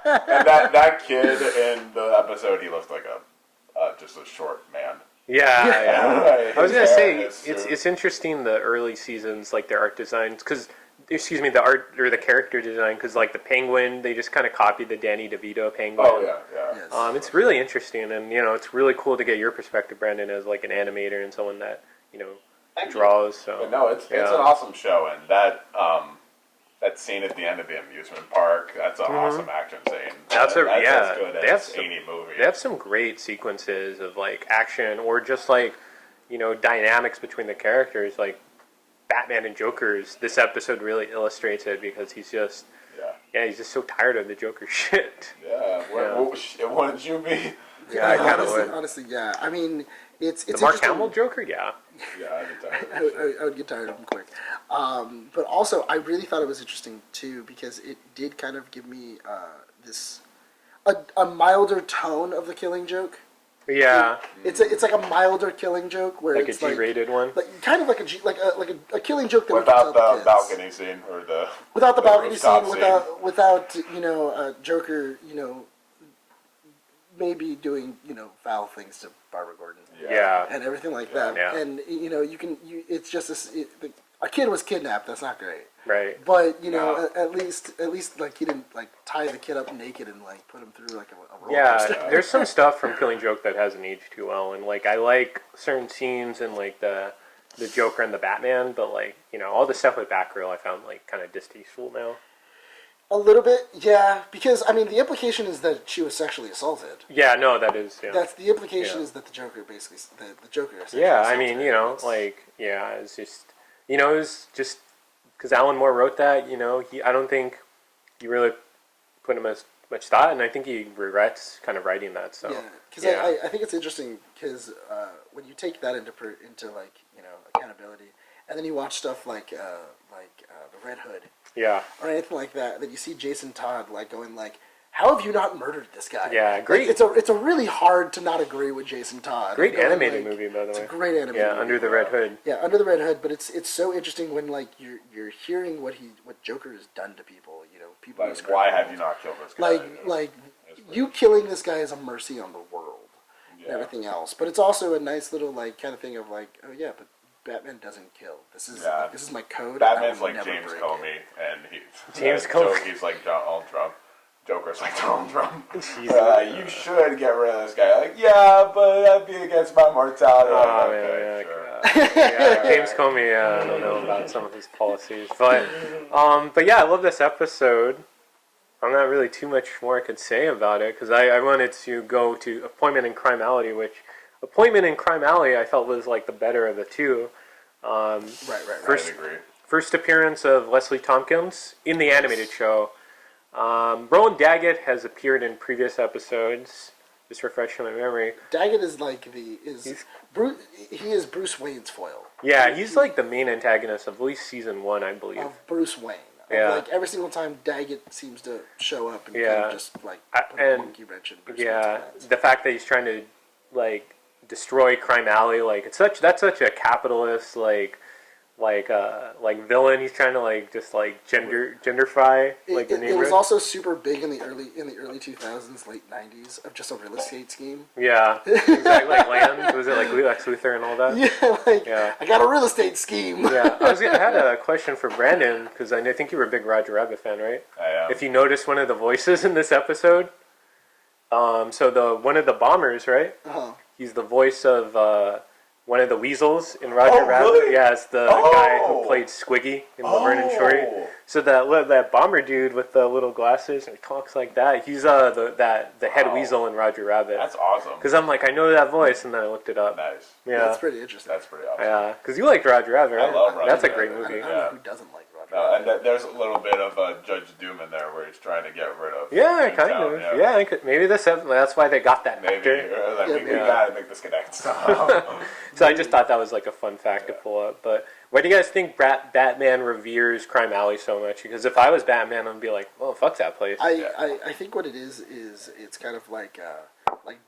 And that kid in the episode, he looked like just a short man. Yeah. I was gonna say it's interesting the early seasons, like their art designs, the art or the character design, because like the Penguin, they just kind of copied the Danny DeVito Penguin. Oh yeah. Yes. It's really interesting, and it's really cool to get your perspective, Brandon, as like an animator and someone that draws. So but no, it's an awesome show, and that scene at the end of the amusement park, that's an awesome action scene. That's as good as any movie. They have some great sequences of like action or just like dynamics between the characters, like Batman and Joker's. This episode really illustrates it because he's just he's just so tired of the Joker shit. Wouldn't you be? Yeah, I kind of would. Honestly, yeah. I mean, it's the Mark Hamill Joker. Yeah, I'd get tired. I would get tired of him quick. But also, I really thought it was interesting too because it did kind of give me a milder tone of the Killing Joke. Yeah, it's like a milder Killing Joke where like it's a G-rated one, like kind of like a Killing Joke that without we the balcony scene or without the balcony scene, scene. without Joker maybe doing foul things to Barbara Gordon, and everything like that, and it's just a kid was kidnapped. That's not great. Right. But at least like he didn't like tie the kid up naked and like put him through like a roller coaster. There's some stuff from Killing Joke that hasn't aged too well, and like I like certain scenes and like the Joker and the Batman, but like all the stuff with Batgirl I found like kind of distasteful now. A little bit, yeah, because I mean the implication is that she was sexually assaulted. Yeah, no, that is. Yeah. That's the implication is that the Joker basically the Joker. Yeah, I mean it's just it was just. Because Alan Moore wrote that, I don't think he really put him as much thought, and I think he regrets kind of writing that. So because I think it's interesting because when you take that into like accountability, and then you watch stuff like the Red Hood, or anything like that, then you see Jason Todd like going like, how have you not murdered this guy? Yeah, great. Like, it's a really hard to not agree with Jason Todd. Great animated movie, by the way. It's a great animated movie. Under the Red Hood. Yeah, Under the Red Hood. But it's so interesting when like you're hearing what Joker has done to people. People. Like, why have you not killed this guy? Like you killing this guy is a mercy on the world and everything else. But it's also a nice little like kind of thing of like, oh yeah, but Batman doesn't kill. This is my code. Batman's like James Comey, and he's like Donald Trump. Joker's like Donald Trump. You should get rid of this guy. Like, yeah, but that'd be against my mortality. James Comey, I don't know about some of his policies, but yeah, I love this episode. I'm not really too much more I could say about it because I wanted to go to Appointment in Crime Alley, which Appointment in Crime Alley I felt was like the better of the two. Right. First appearance of Leslie Tompkins in the animated show. Rowan Daggett has appeared in previous episodes. Just refreshing my memory. Daggett is like he is Bruce Wayne's foil. Yeah, he's like the main antagonist of at least season 1, I believe. Of Bruce Wayne. Like every single time Daggett seems to show up and kind of just like put a monkey wrench in Bruce Wayne's plans. The fact that he's trying to like destroy Crime Alley, like that's such a capitalist like villain. He's trying to like just like genderfy like the neighborhood. It was also super big in the early 2000s, late 90s of just a real estate scheme. Yeah, exactly. Like land. Was it like Lex Luthor and all that? I got a real estate scheme. Yeah, I had a question for Brandon because I think you were a big Roger Rabbit fan, right? I am. If you notice one of the voices in this episode, so one of the bombers, right? Uh-huh. He's the voice of one of the weasels in Roger Rabbit. Really? Yeah, it's the guy who played Squiggy in Laverne and Shorty. So that bomber dude with the little glasses and talks like that, he's the head weasel in Roger Rabbit. That's awesome. Because I'm like, I know that voice, and then I looked it up. Nice. Yeah, that's pretty interesting. That's pretty awesome. Yeah, because you liked Roger Rabbit, right? I love Roger That's a Rabbit. great movie. I don't know who doesn't like Roger And Rabbit. there's a little bit of Judge Doom in there where he's trying to get rid of. Yeah, kind Town, of. Yeah, maybe that's why they got that Maybe. actor. Like, we gotta make this connect. So I just thought that was like a fun fact to pull up. But why do you guys think Batman reveres Crime Alley so much? Because if I was Batman, I'd be like, well, fuck that place. I think what it is it's kind of like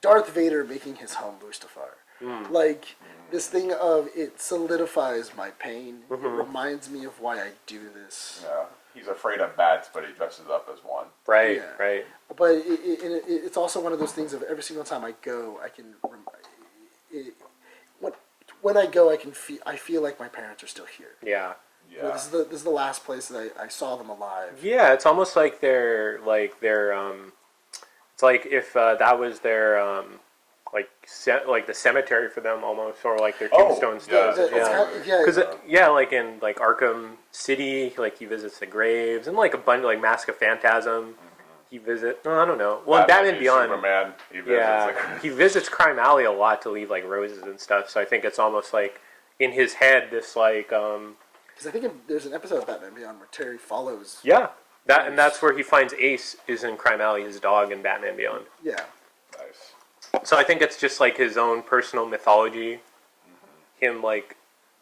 Darth Vader making his home Mustafar. Like this thing of it solidifies my pain. It reminds me of why I do this. Yeah. He's afraid of bats, but he dresses up as one. Right, Yeah. right. But it's also one of those things of every single time I go, I can. When I go, I feel like my parents are still here. Yeah. You know, this is the last place that I saw them alive. Yeah, it's almost like they're it's like if that was their like the cemetery for them almost, or like their tombstone stuff. Because like in like Arkham City, like he visits the graves, and like a bunch like Mask of Phantasm. He visits. No, I don't know. Well, in Batman Beyond, Superman, he visits he visits Crime Alley a lot to leave like roses and stuff. So I think it's almost like in his head this like. Because I think there's an episode of Batman Beyond where Terry follows. Yeah, that's where he finds Ace is in Crime Alley, his dog in Batman Beyond. Yeah. Nice. So I think it's just like his own personal mythology. Him like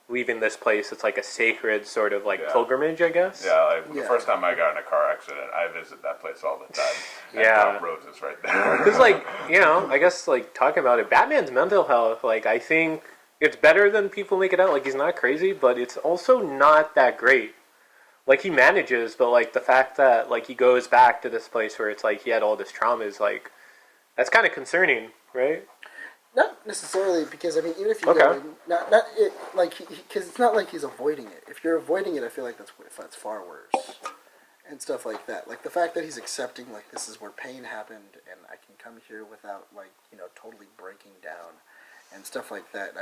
leaving this place, it's like a sacred sort of like pilgrimage, I guess. Yeah, the first time I got in a car accident, I visit that place all the time. And roses right there. Because like, I guess like talking about it, Batman's mental health, like I think it's better than people make it out. Like he's not crazy, but it's also not that great. Like he manages, but like the fact that like he goes back to this place where it's like he had all this trauma is like, that's kind of concerning, right? Not necessarily, because I mean, even if you go in, not it like because it's not like he's avoiding it. If you're avoiding it, I feel like that's far worse, and stuff like that. Like the fact that he's accepting like this is where pain happened, and I can come here without like totally breaking down, and stuff like that.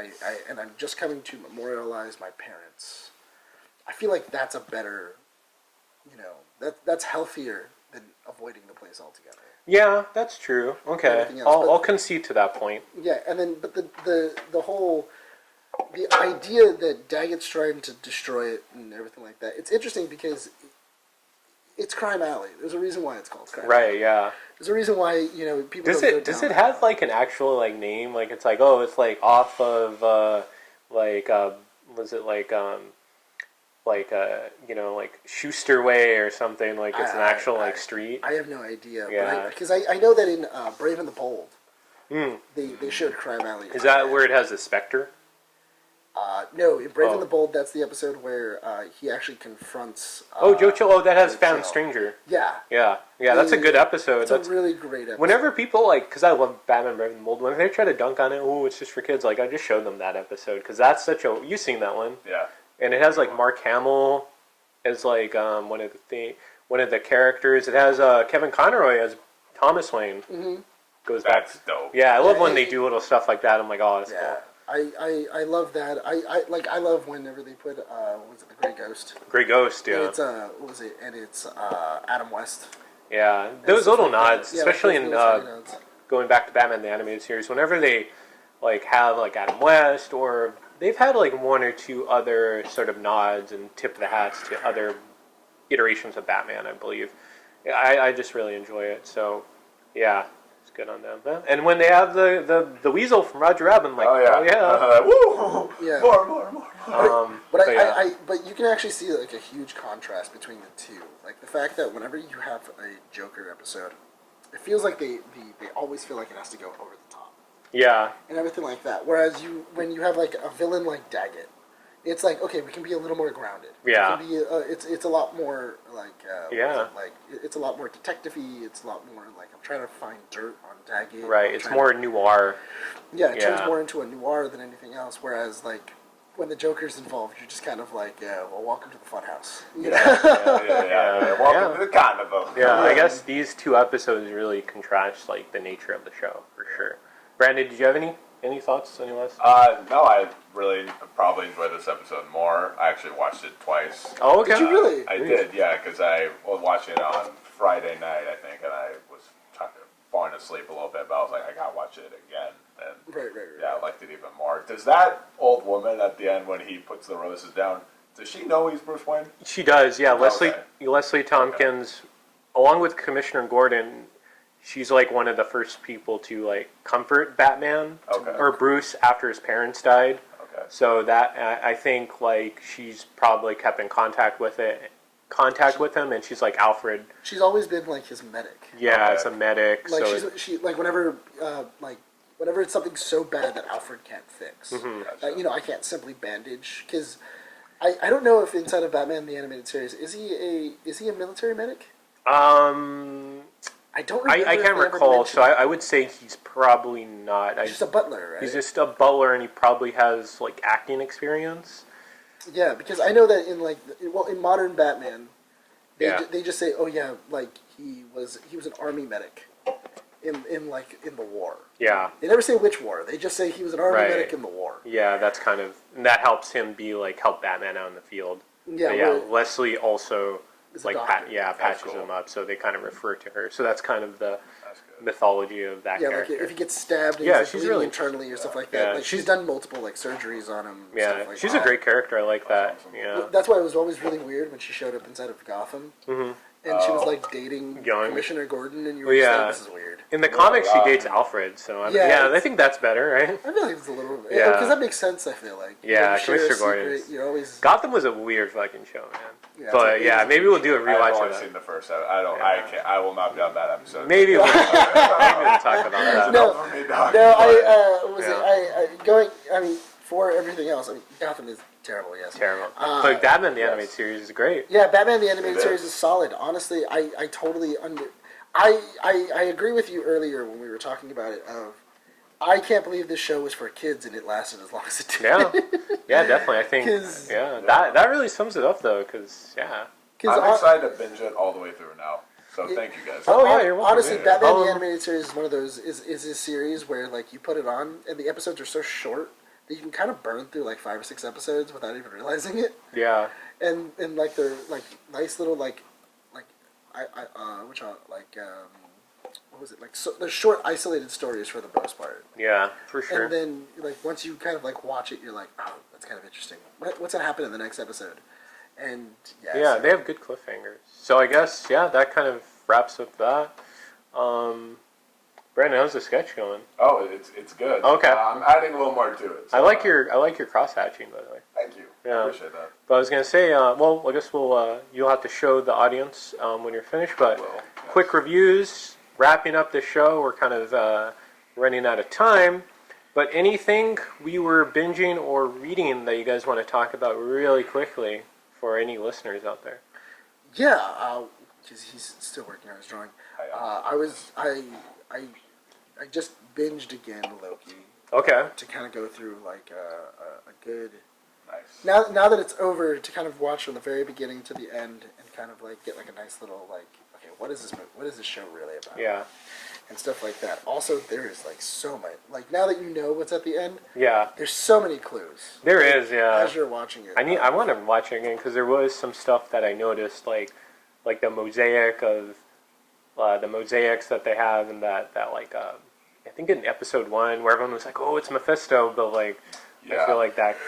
And I'm just coming to memorialize my parents. I feel like that's a better, that's healthier than avoiding the place altogether. Yeah, that's true. Okay, I'll concede to that point. Yeah, and then but the whole idea that Daggett's trying to destroy it and everything like that. It's interesting because it's Crime Alley. There's a reason why it's called Crime Alley. Right. Yeah. There's a reason why people. Does it have like an actual like name? Like it's like it's like off of was it like like Schuster Way or something, like it's an actual street. I have no idea. Yeah. Because I know that in Brave and the Bold, they showed Crime Alley. Is that where it has the Spectre? No, in Brave and the Bold, that's the episode where he actually confronts. Joe Chill. Oh, that has Found Stranger. Yeah. Yeah. That's a good episode. It's a really great episode. Whenever people because I love Batman Brave and the Bold, when they try to dunk on it, it's just for kids. Like I just showed them that episode because that's such a. You've seen that one. Yeah. And it has like Mark Hamill as like one of the characters. It has Kevin Conroy as Thomas Wayne. Mm-hmm. Goes that's back. dope. Yeah, I love when they do little stuff like that. I'm like, oh, that's cool. I love that. I love whenever they put was it the Grey Ghost? Grey Ghost, yeah. And it's what was it? And it's Adam West. Yeah, those little nods, yeah, especially in going back to Batman the Animated Series. Whenever they have Adam West, or they've had one or two other sort of nods and tip the hats to other iterations of Batman, I believe. I just really enjoy it. So, yeah. Good on them. And when they have the Weasel from Roger Rabbit, I'm like, woo! Yeah. More. But you can actually see a huge contrast between the two. Like the fact that whenever you have a Joker episode, it feels like they always feel like it has to go over the top. Yeah. And everything like that. Whereas when you have a villain like Daggett, it's like, okay, we can be a little more grounded. Yeah. It can be, it's a lot more it's a lot more detective-y. It's a lot more I'm trying to find dirt on Daggett. Right. It's more noir. Yeah, it turns more into a noir than anything else. Whereas when the Joker's involved, you're just kind of well, welcome to the funhouse. Welcome to the carnival. Yeah, I guess these two episodes really contrast the nature of the show for sure. Brandon, did you have any? Any thoughts, any less? No, I really probably enjoyed this episode more. I actually watched it twice. Oh, okay. Did you really? I did, yeah, because I was watching it on Friday night, I think, and I was falling asleep a little bit, but I was like, I gotta watch it again. And Right. yeah, I liked it even more. Does that old woman at the end, when he puts the roses down, does she know he's Bruce Wayne? She does, yeah. Okay. Leslie Tompkins, along with Commissioner Gordon, she's like one of the first people to like comfort Batman or Bruce after his parents died. Okay. So that I think like she's probably kept in contact with him, and she's like Alfred. She's always been like his medic. Yeah, as a medic. Like so she like whenever whenever it's something so bad that Alfred can't fix. I can't simply bandage because I don't know if inside of Batman the Animated Series is he a military medic? I don't remember. I can't recall, so I would say he's probably not. He's just a butler, right? He's just a butler, and he probably has like acting experience. Yeah, because I know that in modern Batman, they just say, oh yeah, like he was an army medic in the war. Yeah. They never say which war. They just say he was an army medic in the war. Yeah, that's kind of that helps him help Batman out in the mythology Yeah. But yeah, Leslie also patches cool. him up, so they kind of refer to her. So that's kind of the mythology of that character. Like if he gets stabbed, and he's bleeding internally or stuff like that. Yeah, like she's done multiple surgeries on him. Yeah, stuff like she's that. a great character. I like that. Awesome. Yeah, That's why it was always really weird when she showed up inside of Gotham, and she was like dating Young. Commissioner Gordon, and you were just like, this is weird. In the comics, she dates Alfred, so I think that's better, right? I feel like it's a little bit because that makes sense. I feel like Commissioner Gordon. You're always Gotham was a weird fucking show, man. Yeah, But maybe we'll do a rewatch I've of only that. seen the first. I can't. I will not be on that episode. Maybe we'll talk about that. For everything else, Gotham is terrible. Yes, Terrible. But Batman the Animated Series is great. Yeah, Batman the Animated Series is solid. Honestly, I totally I agree with you earlier when we were talking about it. I can't believe this show was for kids and it lasted as long as it did. Yeah, definitely. I think that really sums it up though, because I'm excited to binge it all the way through now. So thank you guys. Oh yeah, you're welcome. Honestly, Batman the Animated Series is one of those is a series where like you put it on and the episodes are so short that you can kind of burn through like 5 or 6 episodes without even realizing it. Yeah. And like they're like nice little what was it like? So they're short, isolated stories for the most part. Yeah, for sure. And then like once you kind of like watch it, you're like, oh, that's kind of interesting. What's gonna happen in the next episode? And so they have good cliffhangers. So I guess that kind of wraps up that. Brandon, how's the sketch going? Oh, it's good. Okay. I'm adding a little more to it. So, I like your cross hatching, by the way. Thank you. Yeah. I appreciate that. But I was gonna say, I guess you'll have to show the audience when you're finished. But quick reviews. Wrapping up the show, we're kind of running out of time. But anything we were binging or reading that you guys want to talk about really quickly for any listeners out there? Yeah, because he's still working on his drawing. I just binged again Loki. Okay. To kind of go through like a good. Nice. Now that it's over, to kind of watch from the very beginning to the end and kind of like get like a nice little like, okay, what is this show really about? Yeah. And stuff like that. Also, there is like so much. Like now that you know what's at the end. Yeah. There's so many clues. There is, yeah. As you're watching it. I want to watch it again because there was some stuff that I noticed, like the mosaic of the mosaics that they have, and that like I think in episode 1 where everyone was like, oh, it's Mephisto, but like I feel like that.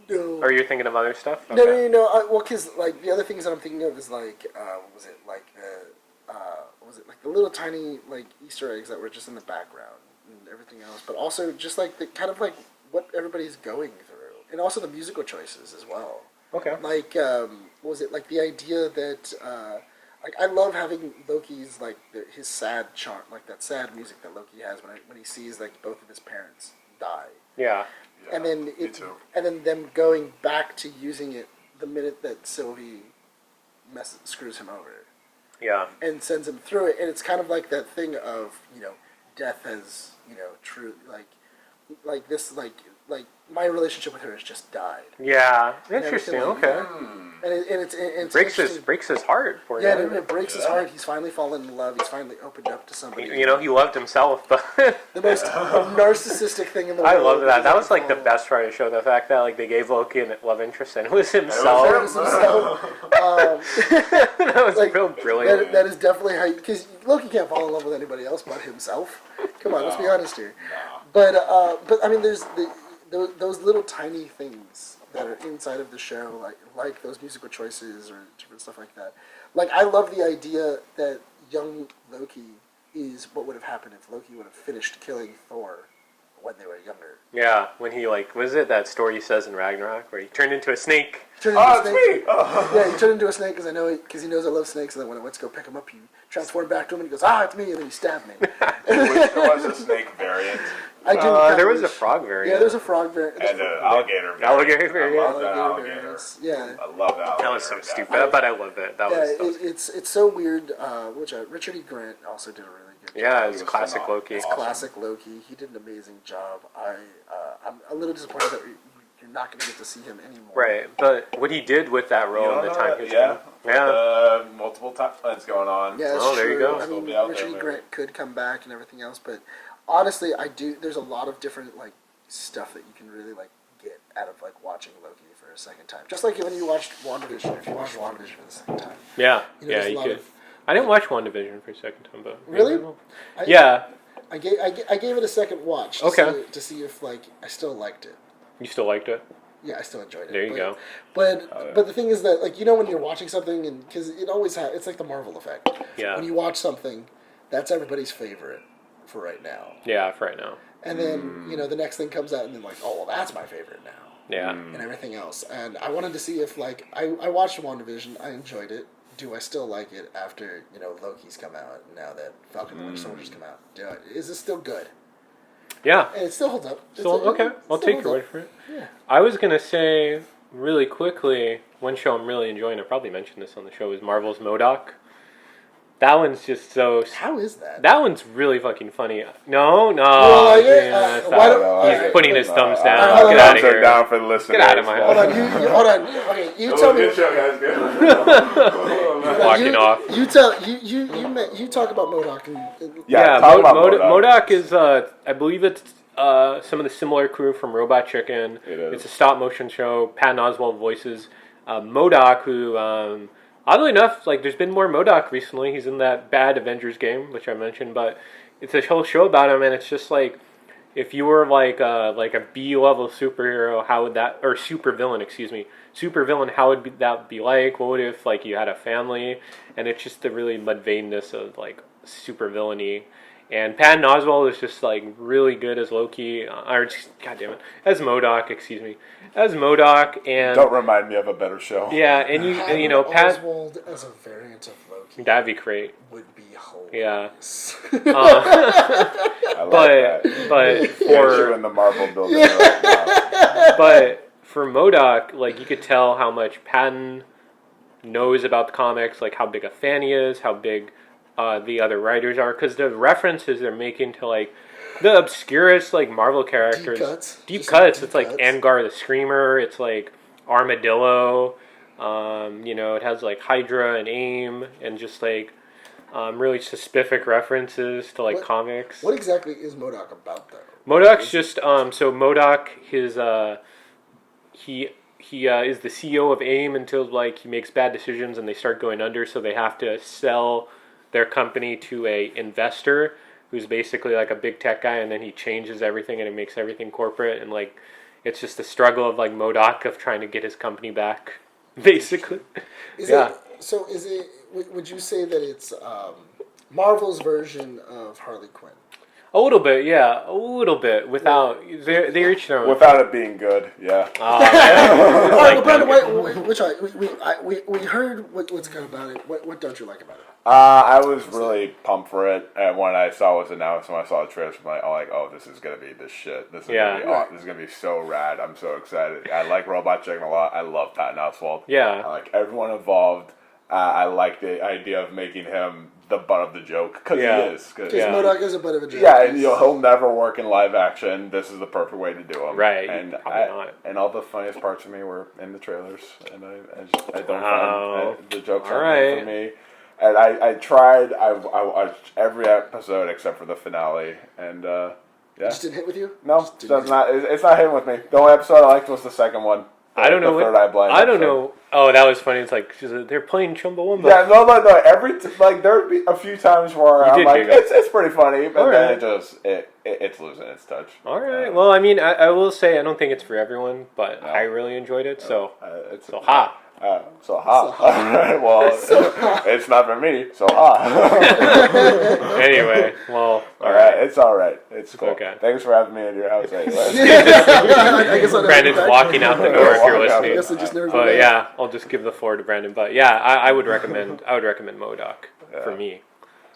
No. Are you thinking of other stuff? Okay. No. Well, because like the other things that I'm thinking of is like, what was it like the little tiny like Easter eggs that were just in the background and everything else, but also just like the kind of like what everybody's going through, and also the musical choices as well. Okay. Like, what was it like the idea that like I love having Loki's like his sad charm, like that sad music that Loki has when he sees like both of his parents die. Yeah. And then them going back to using it the minute that Sylvie screws him over. Yeah. And sends him through it, and it's kind of like that thing of death has true like this like my relationship with her has just died. Yeah, interesting. Okay. And it's breaks his heart for yeah, him. it breaks his heart. He's finally fallen in love. He's finally opened up to somebody. You know, he loved himself, but the most narcissistic thing in the world. I love that. That was like the best part of the show. The fact that like they gave Loki a love interest and it was himself. That was like, real brilliant. That is definitely how, because Loki can't fall in love with anybody else but himself. Come on, let's be honest here. But I mean, there's those little tiny things that are inside of the show, like those musical choices or different stuff like that. Like, I love the idea that young Loki is what would have happened if Loki would have finished killing Thor when they were younger. Yeah, when he was it that story he says in Ragnarok where he turned into a snake? It's me! Oh. Yeah, he turned into a snake because he knows I love snakes, and then when I went to go pick him up, he transformed back to him and he goes, it's me, and then he stabbed me. There was a snake variant. There was a frog variant. Yeah, there's a frog variant. And an alligator variant. Alligator variant. I love that alligator. Yeah. I love that alligator. That was so stupid, but I loved it. It's so weird, which Richard E. Grant also did a really good job. Yeah, it's classic Loki. It's classic Loki. He did an amazing job. I'm a little disappointed that you're not going to get to see him anymore. Right, but what he did with that role in the time history. Multiple timelines going on. Yeah, that's true. There you go. I mean, Richard E. Grant could come back and everything else, but honestly, there's a lot of different stuff that you can really get out of watching Loki for a second time. Just like when you watched WandaVision, if you watched WandaVision for the second time. Yeah, you could. I didn't watch WandaVision for a second time, but really, I gave it a second watch. To see if I still liked it. You still liked it? Yeah, I still enjoyed it. There you go. But the thing is that when you're watching something, and because it always it's like the Marvel effect. Yeah. When you watch something, that's everybody's favorite for right now. Yeah, for right now. And then the next thing comes out, and then that's my favorite now. Yeah. And everything else, and I wanted to see if I watched WandaVision, I enjoyed it. Do I still like it after Loki's come out? Now that Falcon and Winter Soldier's come out, is it still good? Yeah. And it still holds up. Okay, I'll take your word for it. Yeah. I was going to say, really quickly, one show I'm really enjoying, I probably mentioned this on the show, is Marvel's MODOK. That one's just so... How is that? That one's really fucking funny. No. He's putting his thumbs down. Get out of here. Down for the listeners. Get out of my house. Hold on. Okay, you tell me. Good show, guys. Good. Walking off. You talk about MODOK. MODOK is, I believe it's some of the similar crew from Robot Chicken. It's a stop motion show. Patton Oswalt voices MODOK, who... Oddly enough, there's been more MODOK recently. He's in that bad Avengers game, which I mentioned, but it's a whole show about him, and it's just if you were a B-level superhero, how would that, or supervillain, how would that be like? What would if you had a family? And it's just the really mundanness of supervillainy. And Patton Oswalt is just really good as Loki, as MODOK, as MODOK, and don't remind me of a better show. Yeah, and Oswald as a variant of Loki. That'd be great. Would be hilarious. Yeah. But for in the Marvel building right now. But for MODOK, you could tell how much Patton knows about the comics, how big a fan he is, how big the other writers are, because the references they're making to the obscurest Marvel characters, deep cuts. It's Angar the Screamer. It's Armadillo. It has Hydra and AIM, and just really specific references to comics. What exactly is MODOK about, though? MODOK's just so MODOK he is the CEO of AIM until he makes bad decisions and they start going under, so they have to sell their company to a investor who's basically a big tech guy, and then he changes everything and he makes everything corporate, and it's just the struggle of MODOK of trying to get his company back, basically. Would you say that it's Marvel's version of Harley Quinn? A little bit, yeah. A little bit. Without... They're each their own. Without it being good, yeah. Brandon, we heard what's good about it. What don't you like about it? I was really pumped for it, and when I saw it was announced, when I saw the trailers, I'm this is gonna be this shit. This is gonna be so rad. I'm so excited. I like Robot Chicken a lot. I love Patton Oswalt. Yeah. I like everyone involved. I like the idea of making him the butt of the joke because he is. Because MODOK is a butt of a joke. Yeah, and he'll never work in live action. This is the perfect way to do him. Right. And not. And all the funniest parts of me were in the trailers, and I don't find the jokes are for me. And I tried. I watched every episode except for the finale, and it just didn't hit with you. No, it's not hitting with me. The only episode I liked was the second one. I don't know Third Eye Blind. I don't know. Oh, that was funny. It's like they're playing Chumbawamba. Yeah, no. There'd be a few times where I'm like, it's pretty funny, but then it's losing its touch. All right. Well, I mean, I will say I don't think it's for everyone, but I really enjoyed it. So so hot. Well, it's not for me. So hot. Anyway, well, all right. It's all right. It's cool. Okay. Thanks for having me at your house. Anyway. I guess Brandon's walking out the door if you're listening. I guess I just never But yeah, I'll just give the floor to Brandon. But yeah, I would recommend MODOK for me.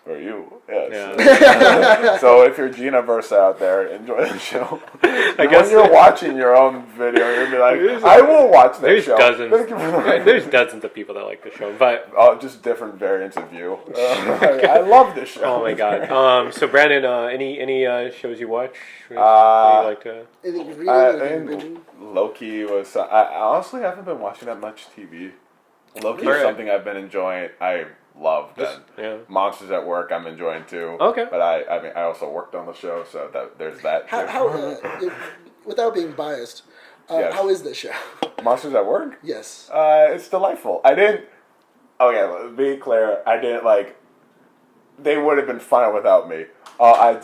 For you, yes. So if you're Gina Versa out there, enjoy the show. I guess when you're watching your own video, you'll be like, I will watch this show. There's dozens of people that like the show, but just different variants of you. I love this show. Oh my god. So Brandon, any shows you watch? What do you like to? I think Loki was. I honestly haven't been watching that much TV. Loki is something I've been enjoying. I loved it. Monsters at Work I'm enjoying too. Okay. But I also worked on the show, so there's that too. How without being biased, how is this show? Monsters at Work? Yes. It's delightful. Let's be clear, they would have been fine without me. I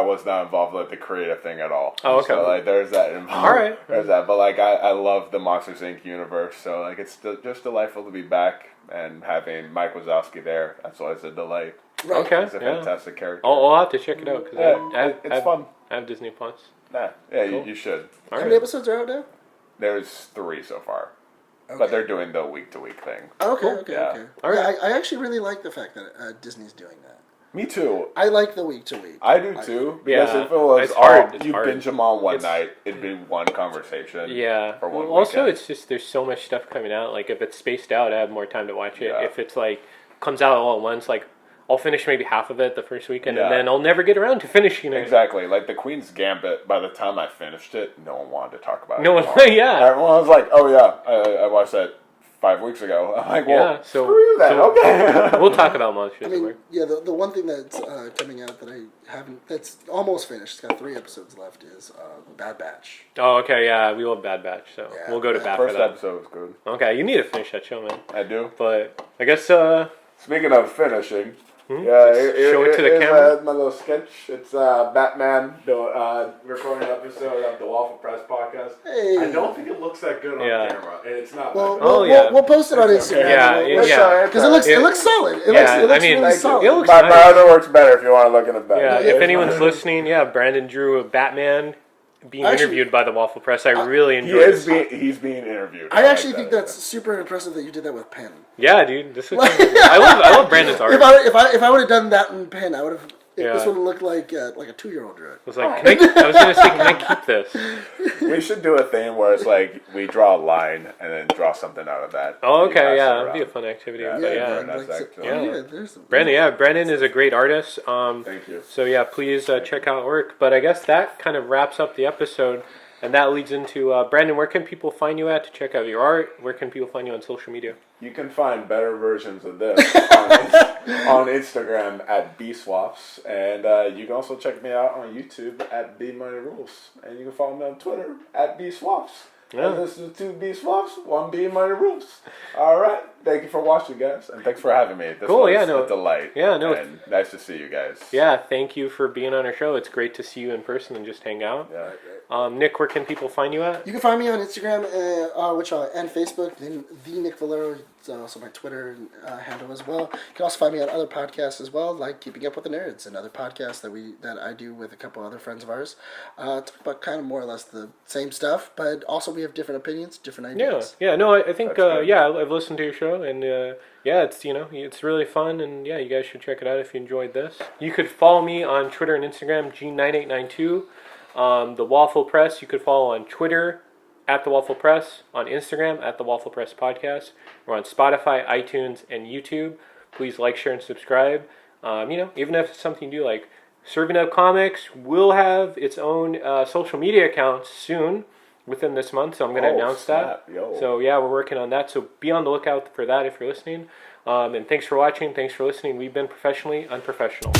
was not involved with the creative thing at all. Oh, okay. So, there's that involved. All right. There's that. But, I love the Monsters, Inc. universe. So, it's just delightful to be back and having Mike Wazowski there. That's always a delight. Right. Okay. He's a fantastic character. I'll have to check it out. Cause it's fun. I have Disney Plus. Cool. You should. How many episodes are out now? There's 3 so far. Okay. But they're doing the week-to-week thing. Okay. All right. I actually really like the fact that Disney's doing that. Me too. I like the week-to-week. I do too. Because if it was binge them on one night, it'd be one conversation. Yeah. For one also, weekend. it's just there's so much stuff coming out. If it's spaced out, I have more time to watch it. Yeah. If it's comes out all at once, I'll finish maybe half of it the first weekend, and then I'll never get around to finishing it. Exactly. The Queen's Gambit, by the time I finished it, no one wanted to talk about it. No one, Everyone was like, oh yeah, I watched that 5 weeks ago. I'm like, well, so screw you then, okay. We'll talk about Monsters. The one thing that's coming out that I haven't, that's almost finished, it's got 3 episodes left, is Bad Batch. Oh, okay, yeah, we love Bad Batch, so we'll go to bat for that. First episode was good. Okay, you need to finish that show, man. I do. But I guess, speaking of finishing, show it to the camera. My little sketch. It's Batman, the recording episode of the Waffle Press podcast. Hey. I don't think it looks that good on camera, and it's not. We'll post it on Instagram. Yeah. Because it looks solid. It looks really solid. It looks my nice. other works better if you want to look at it better. Yeah, if anyone's listening, Brandon drew a Batman being interviewed by the Waffle Press. I really enjoyed it. He's being interviewed. I actually think that's super impressive that you did that with pen. Yeah, dude. This is I love Brandon's art. If I would have done that in pen, I would have. This would have looked like a 2-year-old drew it. I was like, I was gonna say, can I keep this? We should do a thing where it's we draw a line and then draw something out of that. Oh, okay, that'd be a fun activity. Brandon is a great artist. Thank you. So please check out work. But I guess that kind of wraps up the episode. And that leads into, Brandon, where can people find you at to check out your art? Where can people find you on social media? You can find better versions of this on Instagram at bswaps. And you can also check me out on YouTube at bmoneyrules. And you can follow me on Twitter at bswaps. Yeah. And this is 2 bswaps, 1 bmoneyrules. All right. Thank you for watching, guys. And thanks for having me. This was a delight. Yeah, no. And nice to see you guys. Yeah, thank you for being on our show. It's great to see you in person and just hang out. Yeah, Nick, where can people find you at? You can find me on Instagram and Facebook. The Nick Valero. It's also my Twitter handle as well. You can also find me on other podcasts as well, like Keeping Up with the Nerds, and other podcasts that I do with a couple other friends of ours. Talk about kind of more or less the same stuff, but also we have different opinions, different ideas. Yeah. No, I think I've listened to your show, and it's really fun, and you guys should check it out if you enjoyed this. You could follow me on Twitter and Instagram, G9892. The Waffle Press, you could follow on Twitter at The Waffle Press, on Instagram at The Waffle Press Podcast. We're on Spotify, iTunes, and YouTube. please like, share, and subscribe. Even if it's something you do, like Serving Up Comics will have its own social media accounts soon within this month, so I'm going to announce that. Yo. So yeah, we're working on that, so be on the lookout for that if you're listening. And thanks for watching, thanks for listening. We've been Professionally Unprofessional.